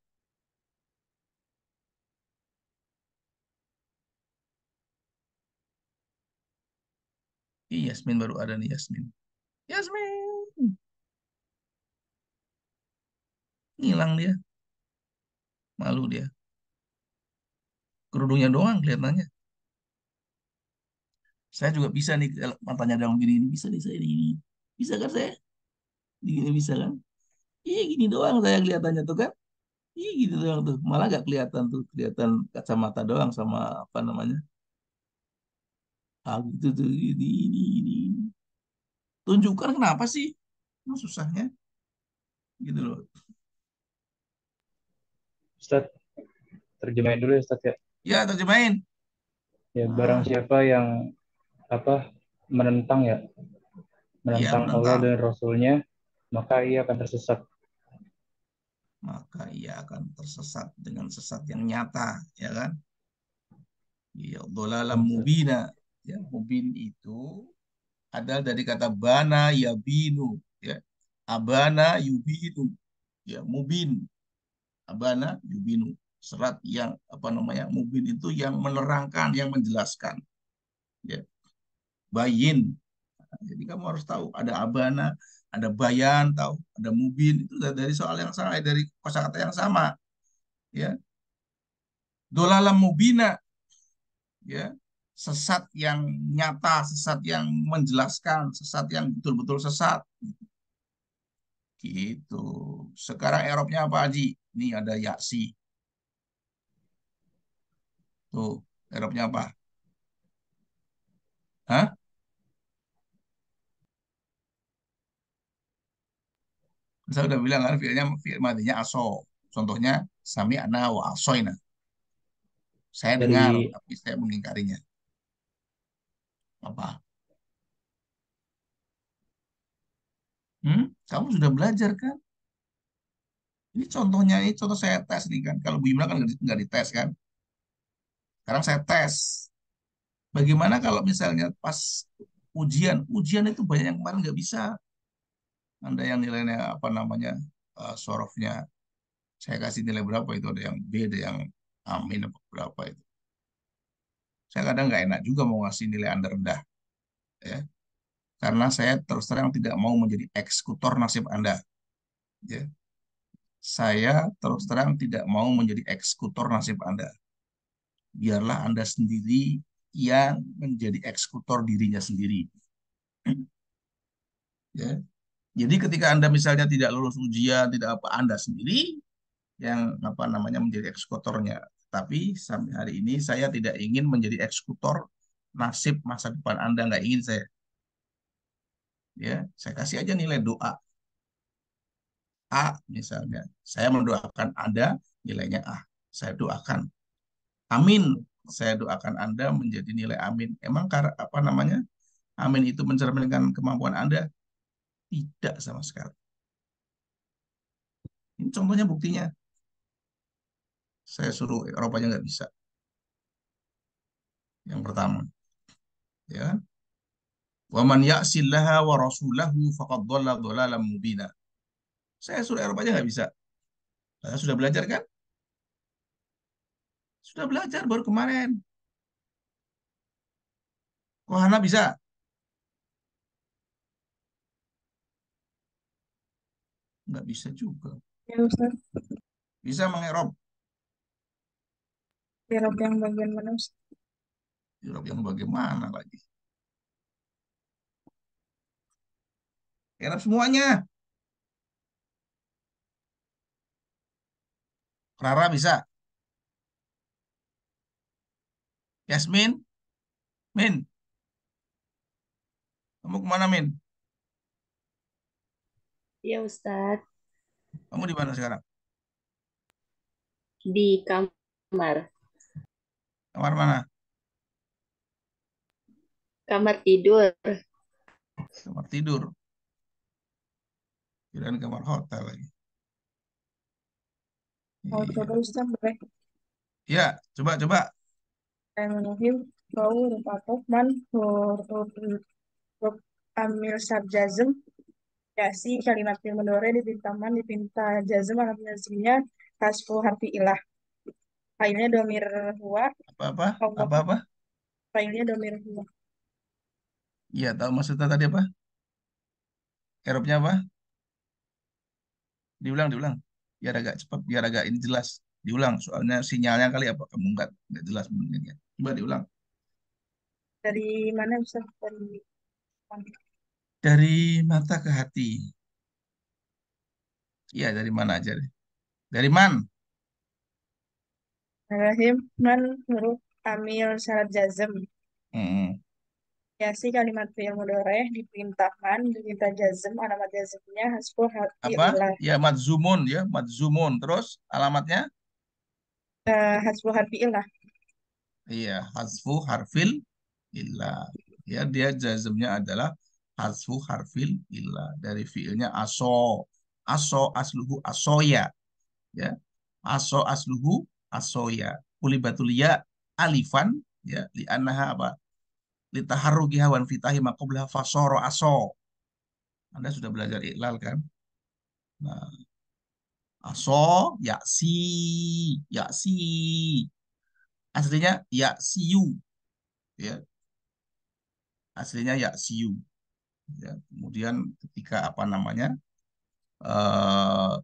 Ih, Yasmin baru ada nih Yasmin. Yasmin. Hilang dia. Malu dia. Kerudungnya doang kelihatannya. Saya juga bisa nih kalau matanya dalam gini, ini bisa nih saya ini. Bisa kan saya? Gini bisa kan? Iya gini doang saya kelihatannya tuh kan. Iya gitu doang tuh. Malah nggak kelihatan tuh. Kelihatan kacamata doang sama apa namanya. Ah gitu tuh. Ini. Tunjukkan kenapa sih? Nah, susahnya. Gitu loh. Ustaz, terjemahin dulu ya Ustaz ya. Ya terjemahin. Ya, barang siapa yang menentang Ya Allah menentang. dan Rasulnya, maka ia akan tersesat. Maka ia akan tersesat dengan sesat yang nyata. Ya kan? Ya, dhalalam mubina. Ya, mubin itu adalah dari kata bana yabinu. Ya, abana yubinu. Ya, mubin. Abana yubinu. Serat yang apa namanya? Mubin itu yang menerangkan, yang menjelaskan. Ya, bayin. Jadi kamu harus tahu ada abana, ada bayan, tahu, ada mubin itu dari soal yang sama, dari kosakata yang sama. Ya, dhalalam mubina ya. Sesat yang nyata, sesat yang menjelaskan, sesat yang betul-betul sesat. Gitu. Sekarang Eropnya apa, Haji? Ini ada yaksi. Tuh, Eropnya apa? Hah? Saya udah bilang kan, fi'il madinya aso. Contohnya, sami'na wa asoina. Saya dengar, Dari tapi saya mengingkarinya. Apa? Kamu sudah belajar kan? Ini contohnya, ini contoh saya tes nih kan. Kalau Bu Imran kan nggak dites kan. Sekarang saya tes. Bagaimana kalau misalnya pas ujian itu banyak yang kemarin nggak bisa. Anda yang nilainya apa namanya, sorofnya, saya kasih nilai berapa itu, ada yang B, ada yang amin apa berapa itu. Saya kadang nggak enak juga mau ngasih nilai Anda rendah, ya. Karena saya terus terang tidak mau menjadi eksekutor nasib Anda, ya. Saya terus terang tidak mau menjadi eksekutor nasib Anda. Biarlah Anda sendiri yang menjadi eksekutor dirinya sendiri. Ya. Jadi ketika Anda misalnya tidak lulus ujian, tidak apa, Anda sendiri yang apa namanya menjadi eksekutornya. Tapi sampai hari ini saya tidak ingin menjadi eksekutor nasib masa depan Anda, nggak ingin saya. Ya, saya kasih aja nilai doa A misalnya. Saya mendoakan Anda nilainya A. Saya doakan. Amin. Saya doakan Anda menjadi nilai amin. Emang apa namanya? Amin itu mencerminkan kemampuan Anda? Tidak sama sekali. Ini contohnya, buktinya. Saya suruh Eropanya nggak bisa. Yang pertama, ya kan? Wa man ya'sillaha wa rasulahu faqad dhalla dhalalan mubina. Saya suruh Eropanya nggak bisa. Saya sudah belajar kan? Sudah belajar baru kemarin. Kok Hana bisa? Nggak bisa juga. Ya Ustaz, Bisa mengerop. Eropa yang bagian mana Ustaz? Erop yang bagaimana lagi? Erop semuanya. Rara bisa. Yasmin, Min, kamu kemana, Min? Iya Ustadz, Kamu di mana sekarang? di kamar, Kamar mana? kamar tidur. Kamar tidur. Kirain kamar hotel lagi. Mau Iya. coba Ustaz, boleh. Ya, coba. Bismillahirrahmanirrahim. Kau rupatok man huruf amil sarjazm. Ya si kalimat yang mendore dipintaman dipinta jazm alam jazmnya hasfu harfi ilah. Failnya domir huwa. Apa-apa? Allah. Apa-apa? Failnya domir huwa. Iya, tahu maksudnya tadi apa? Eropnya apa? Diulang. Biar agak cepat, biar agak ini jelas. Diulang, soalnya sinyalnya kali apa? Kamu nggak jelas mendengarnya. Coba diulang. Dari mana Ustaz? Dari mana? Dari mata ke hati. Iya, dari mana aja deh. Dari man? Rahim man huruf amil syarat jazm. Hmm. Ya si kalimat fi'il mudhari diperintahkan diminta jazm alamat jazmnya hasbu harfi Apa? ilah. Ya, madzumun ya, madzumun. Terus alamatnya? Hasbu harfi ilah. Iya, hasfu harfil illah. Ya, dia jazmnya adalah hasfu harfil illah dari fiilnya aso. Aso asluhu asoya, ya. Aso asluhu asoya. Kulibatul ya alifan, ya, li annaha apa? Li taharrukiha wan fitahi maqablaha fasoro aso. Anda sudah belajar iklal kan? Nah, aso yaksi. Aslinya yaksiu, ya. Aslinya yaksiu. Ya, kemudian ketika apa namanya, eh,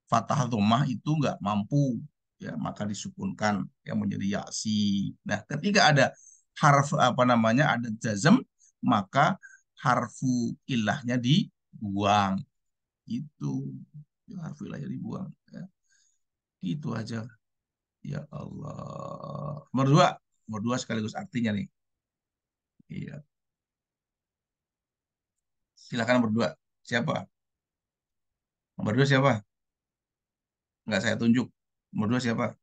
fathah dhammah itu nggak mampu, ya maka disukunkan yang menjadi yasi. Nah, ketika ada harf apa namanya ada jazm, maka harfu ilahnya dibuang. Itu ya, harfu ilahnya dibuang. Ya. Itu aja. Ya Allah. Nomor dua sekaligus artinya nih. Iya. Silakan berdua. Siapa? Nomor dua siapa? Nggak saya tunjuk. Nomor dua siapa?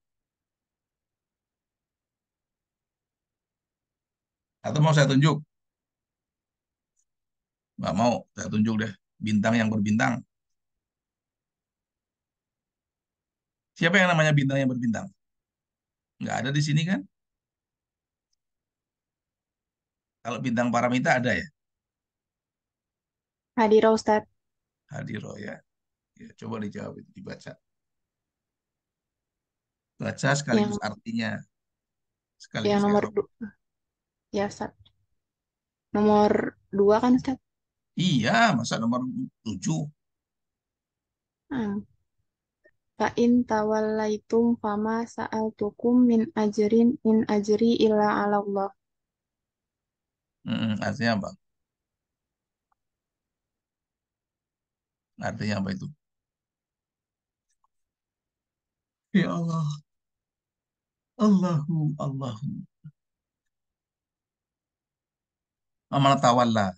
Atau mau saya tunjuk? Nggak mau. Saya tunjuk deh. Bintang yang berbintang. Siapa yang namanya bintang yang berbintang? Nggak ada di sini kan? Kalau bintang paramita ada ya? Hadir Ustadz. Hadiro ya. Ya, coba dijawab itu dibaca. Baca sekaligus Yang artinya, yang sekaligus nomor i'rab. ya Ustadz. Nomor 2 kan Ustadz? Iya, masa nomor 7? Hmm. Fa in tawallaitum fama sa'altukum min ajrin in ajri illa 'ala Allah. Artinya apa? Artinya apa itu? Ya Allah, Allahu. Amal tawalla.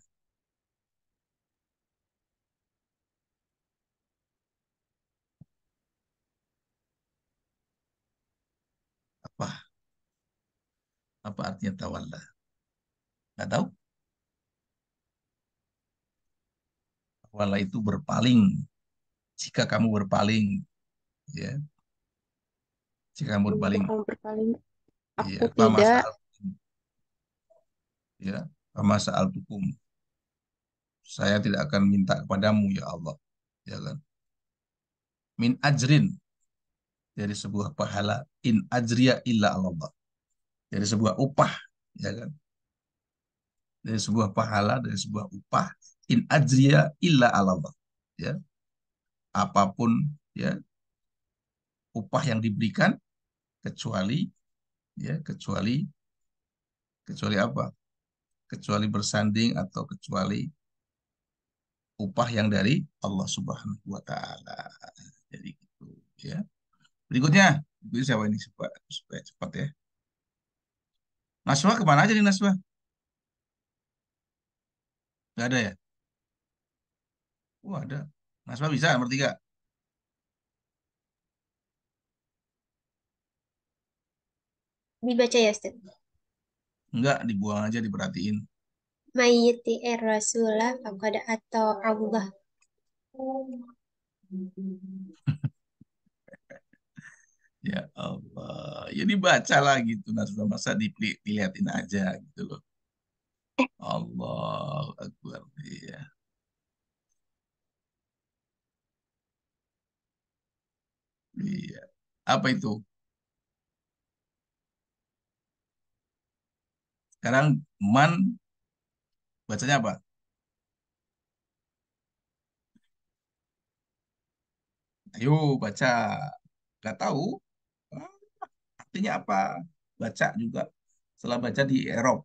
Apa? Apa artinya tawalla? Nggak tahu? Tawalla itu berpaling. Jika kamu berpaling, ya. Jika kamu berpaling, Bakal berpaling. ya. Aku Fama tidak. sa'al, ya. Fama sa'altukum. Saya tidak akan minta kepadamu, ya Allah. Ya kan? Min ajrin. Dari sebuah pahala. In ajriya illa Allah. Dari sebuah upah. Ya kan? Dari sebuah pahala, dari sebuah upah. In ajriya illa Allah. Ya. Apapun ya upah yang diberikan kecuali ya kecuali apa? Kecuali bersanding atau kecuali upah yang dari Allah Subhanahu wa taala. Jadi gitu ya. Berikutnya, itu siapa ini supaya cepat ya. Naswa kemana aja nih Naswa? Gak ada ya? Oh ada. Naswa bisa nomor 3. Dibaca ya, Ustaz. Enggak, dibuang aja diperhatiin. Mayyiti rasulah faqad atau Allah. Ya Allah. Ya dibaca lah gitu Naswa. Masa dilihatin aja gitu loh. Allah Akbar. Iya. Iya. Apa itu? Sekarang man bacanya apa? Ayo baca. Gak tahu. Ah, artinya apa? Baca juga. Setelah baca di Erop.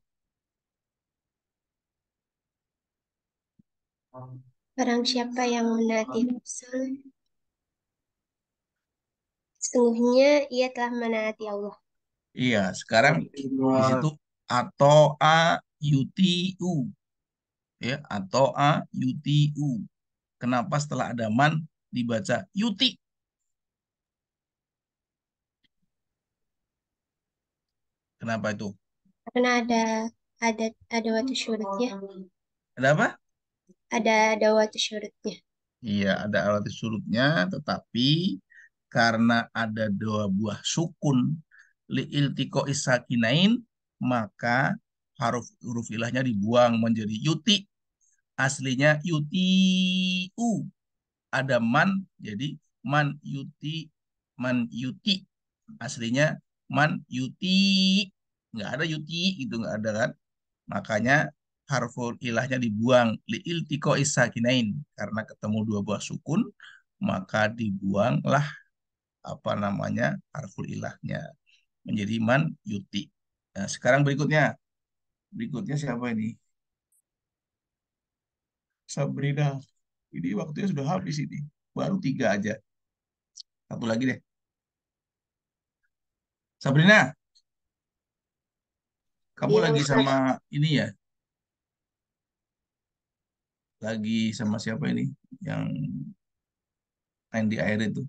Barang siapa yang menaati Rasul, sesungguhnya ia telah menaati Allah. Iya, sekarang di situ atau a yutiu ya, atau a yutiu. Kenapa setelah ada man dibaca yuti? Kenapa itu? Karena ada ada waktu syurutnya. Ada apa? Ada waktu syurutnya. Iya, ada alat surutnya, tetapi karena ada dua buah sukun li iltiko isakinain, maka huruf ilahnya dibuang menjadi yuti. Aslinya yutiu. Ada man, jadi man yuti. Aslinya man yuti. Nggak ada yuti, itu nggak ada kan. Makanya harful ilahnya dibuang liiltiko isakinain karena ketemu dua buah sukun maka dibuanglah apa namanya harful ilahnya menjadi man yuti. Nah, sekarang berikutnya siapa ini? Sabrina. Ini waktunya sudah habis ini. Baru 3 aja. Satu lagi deh. Sabrina, kamu Iya, lagi Ustaz. sama ini ya? Lagi sama siapa ini? Yang main di air itu.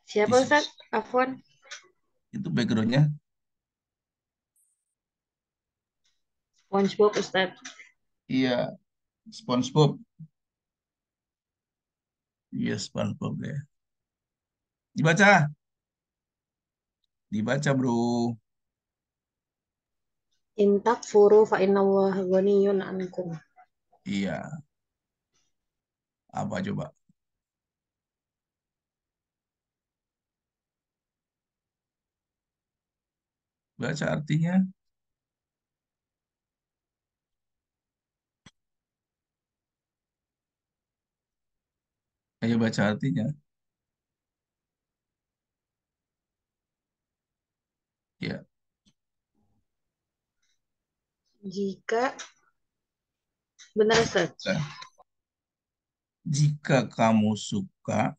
Siapa, Di- Ustaz? Afwan. Itu backgroundnya. SpongeBob, Ustaz. Iya, SpongeBob. Iya, SpongeBob ya. Dibaca. Dibaca, bro. Intak furu fa innallaha ghaniyun ankum. Iya. Apa coba? Baca artinya. Ayo baca artinya. Ya. Jika benar, Ustaz. Nah, jika kamu suka,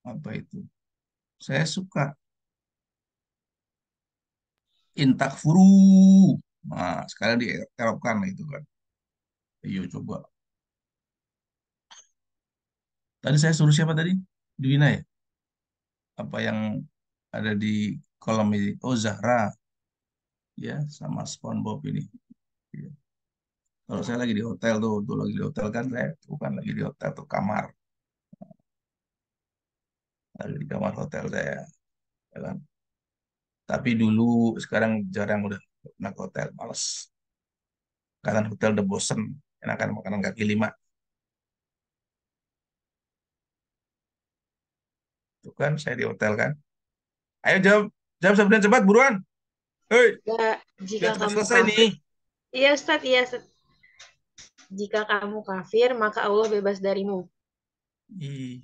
apa itu? Saya suka. Intak furu. Nah, sekarang diterapkan itu kan. Ayo coba. Tadi saya suruh siapa tadi? Dwina ya? Apa yang ada di kolom ini? Oh, Zahra. Ya, sama SpongeBob ini. Ya. Kalau saya lagi di hotel tuh lagi di hotel kan saya bukan lagi di hotel tuh kamar. Lagi di kamar hotel saya, ya kan. Tapi dulu sekarang jarang udah pernah ke hotel, males. Karena hotel udah bosen, enakan makanan kaki lima. Tuh kan saya di hotel kan. Ayo jawab, jawab sebenarnya cepat buruan. Hei, Ya, jika biar cepat kamu selesai nih. kafir, iya Ustaz, iya Ustaz. Jika kamu kafir, maka Allah bebas darimu. Ih,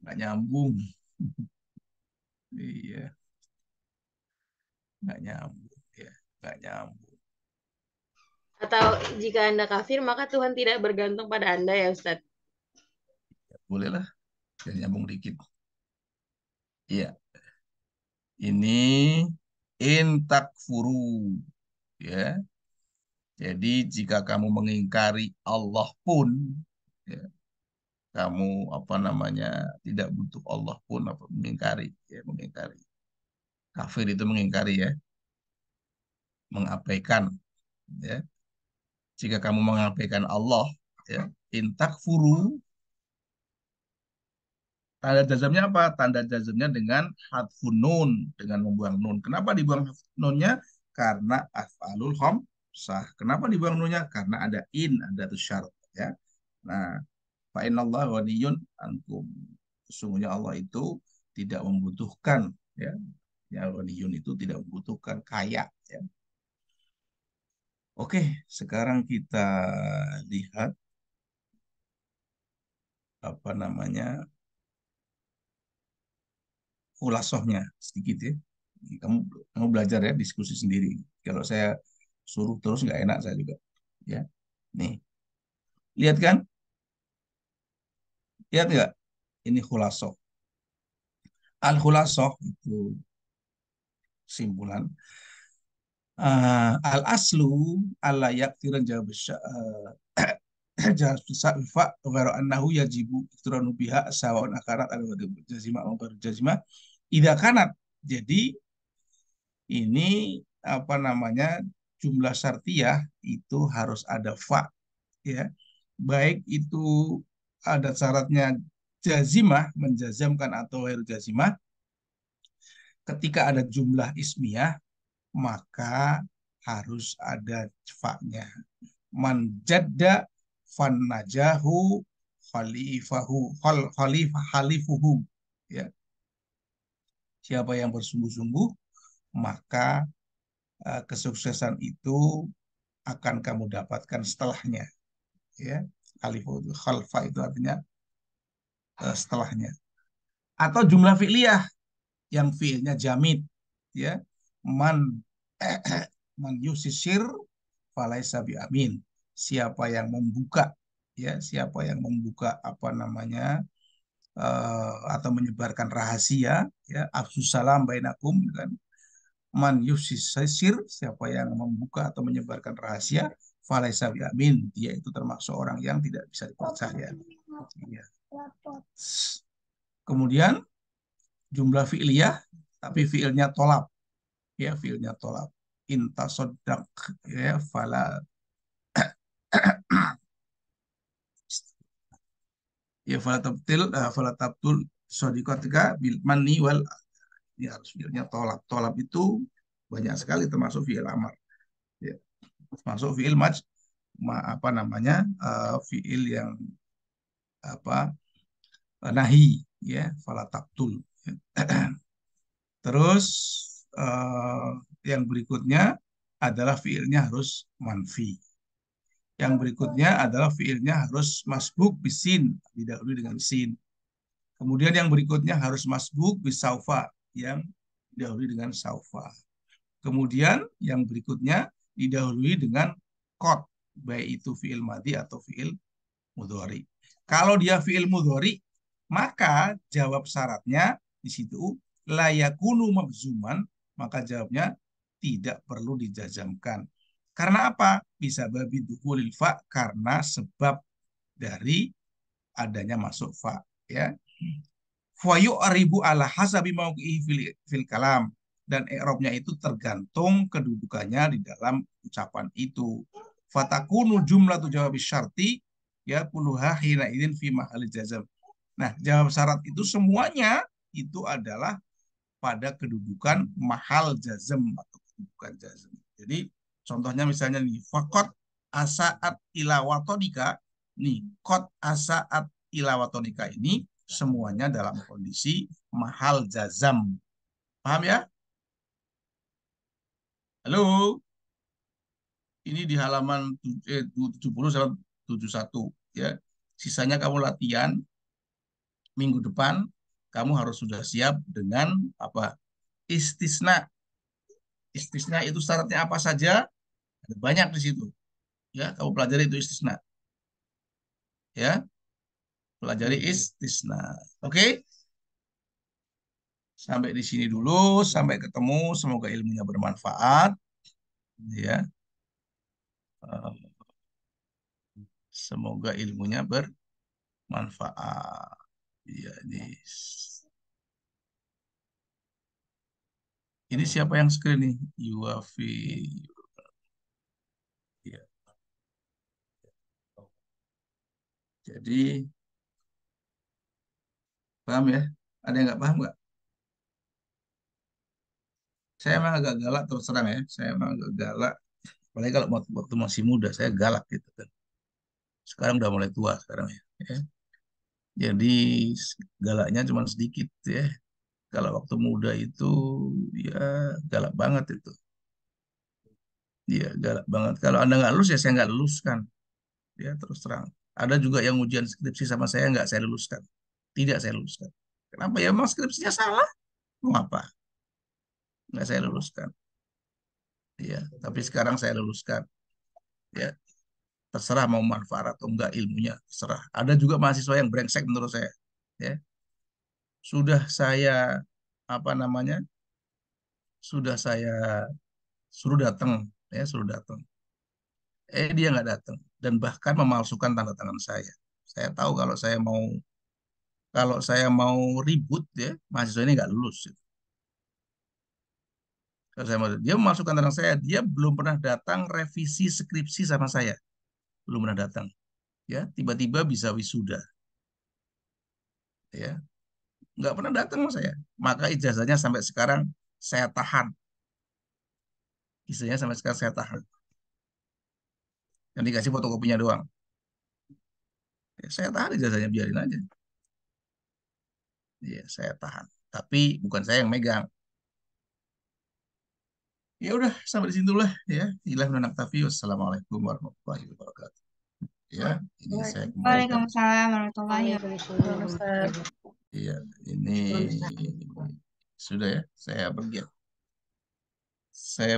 nggak nyambung. Iya, nggak nyambung. Ya, nggak nyambung. Atau jika Anda kafir, maka Tuhan tidak bergantung pada Anda ya Ustaz. Ya, boleh lah, biar nyambung dikit. Iya, ini intakfuru. Ya, jadi jika kamu mengingkari Allah pun, ya, kamu apa namanya tidak butuh Allah pun apa mengingkari, ya mengingkari. Kafir itu mengingkari ya, mengabaikan, ya. Jika kamu mengabaikan Allah, ya, intakfuru. Tanda jazamnya apa? Tanda jazamnya dengan hadfun nun, dengan membuang nun. Kenapa dibuang nunnya? Karena af'alul khamsah. Kenapa dibuang nunnya? Karena ada in, ada tuh syarat, ya. Nah, fa innallaha ghaniyun ankum. Sesungguhnya Allah itu tidak membutuhkan, ya. Ya, ghaniyun itu tidak membutuhkan, kaya, ya. Oke, sekarang kita lihat apa namanya khulasohnya sedikit ya. Kamu kamu belajar ya diskusi sendiri. Kalau saya suruh terus nggak enak saya juga. Ya, nih lihat kan? Lihat nggak? Ini khulasoh. Al khulasoh itu simpulan. Al aslu alla yaktiran jawab fa ghairu annahu yajibu iktiranu biha sawaun akarat al jazimah maupun jazimah idza kanat. Jadi ini apa namanya jumlah syartiyah itu harus ada fa, ya, baik itu ada syaratnya jazimah menjazamkan atau ghair jazimah. Ketika ada jumlah ismiyah maka harus ada fa-nya. Man jadda fan najahu khalifahu khalifah halifuhu, ya. Siapa yang bersungguh-sungguh maka kesuksesan itu akan kamu dapatkan setelahnya, ya. Khalifah itu khalfa itu artinya setelahnya. Atau jumlah fi'liyah yang fi'ilnya jamid, ya. Man man yusisir falaisa biamin. Siapa yang membuka, ya, siapa yang membuka apa namanya atau menyebarkan rahasia, ya, afsus salam bainakum, kan. Man yusisir, siapa yang membuka atau menyebarkan rahasia, falaisa biamin, dia itu termasuk orang yang tidak bisa dipercaya. Ya. Kemudian jumlah fi'liyah tapi fi'ilnya tolab, ya, fi'ilnya tolab. Intasodak, ya, fala tabtul sodikotika bil manni wal, ini harus fi'ilnya tolab. Tolab itu banyak sekali termasuk fi'il amar, ya. Termasuk fi'il apa namanya fi'il yang apa nahi, ya, fala tabtul, ya. Terus yang berikutnya adalah fi'ilnya harus manfi. Yang berikutnya adalah fi'ilnya harus masbuk bisin, didahului dengan sin. Kemudian yang berikutnya harus masbuk bisaufa, yang didahului dengan saufa. Kemudian yang berikutnya didahului dengan qad, baik itu fi'il madhi atau fi'il mudhari. Kalau dia fi'il mudhari, maka jawab syaratnya di situ la yakunu mabzuman, maka jawabnya tidak perlu dijazamkan. Karena apa? Bisa babi dukhulil fa, karena sebab dari adanya masuk fa, ya. Fa yu'ribu ala hasabi mauqi'i fil kalam, dan i'rabnya itu tergantung kedudukannya di dalam ucapan itu. Fatakunu jumlatu jawabi syarti, ya, kulluha hina idzin fi mahali jazam. Nah, jawab syarat itu semuanya itu adalah pada kedudukan mahal jazam atau kedudukan jazam. Jadi contohnya misalnya nih, fakot asaat ilawatonika, nih, kot asaat ilawatonika ini semuanya dalam kondisi mahal jazam. Paham ya? Halo? Ini di halaman 70 sampai 71, ya. Sisanya kamu latihan, minggu depan kamu harus sudah siap dengan apa? Istisna. Istisna itu syaratnya apa saja? Ada banyak di situ. Ya, kamu pelajari itu istisna. Ya, pelajari istisna. Oke? Sampai di sini dulu, sampai ketemu. Semoga ilmunya bermanfaat. Ya. Semoga ilmunya bermanfaat. Ya, ini siapa yang screen nih? Yuafi. Ya. Jadi, paham ya? Ada yang nggak paham nggak? Saya emang agak galak, terus terang ya. Saya emang agak galak. Apalagi kalau waktu masih muda, saya galak gitu kan. Sekarang udah mulai tua sekarang ya. Jadi galaknya cuma sedikit ya. Kalau waktu muda itu ya galak banget itu. Iya, galak banget. Kalau Anda nggak lulus, ya saya nggak luluskan. Ya, terus terang. Ada juga yang ujian skripsi sama saya nggak saya luluskan. Tidak saya luluskan. Kenapa? Ya memang skripsinya salah. Mau apa? Nggak saya luluskan. Ya, tapi sekarang saya luluskan. Ya, terserah mau manfaat atau enggak ilmunya, terserah. Ada juga mahasiswa yang brengsek menurut saya. Ya, sudah saya apa namanya? Sudah saya suruh datang, ya, suruh datang. Dia nggak datang dan bahkan memalsukan tanda tangan saya. Saya tahu kalau saya mau ribut, ya, mahasiswa ini nggak lulus. Kalau saya mau, dia memasukkan tentang saya, dia belum pernah datang revisi skripsi sama saya, belum pernah datang, ya, tiba-tiba bisa wisuda, ya, nggak pernah datang sama saya, maka ijazahnya sampai sekarang saya tahan, ijazahnya sampai sekarang saya tahan, yang dikasih fotokopinya doang, ya, saya tahan ijazahnya, biarin aja, ya, saya tahan, tapi bukan saya yang megang. Ya udah, sampai di situ lah, ya. Wassalamualaikum warahmatullahi wabarakatuh. Ya, ini saya kembalikan. Waalaikumsalam warahmatullahi Waalaikumsalam wabarakatuh. warahmatullahi wabarakatuh. Iya, ini sudah ya, saya pergi.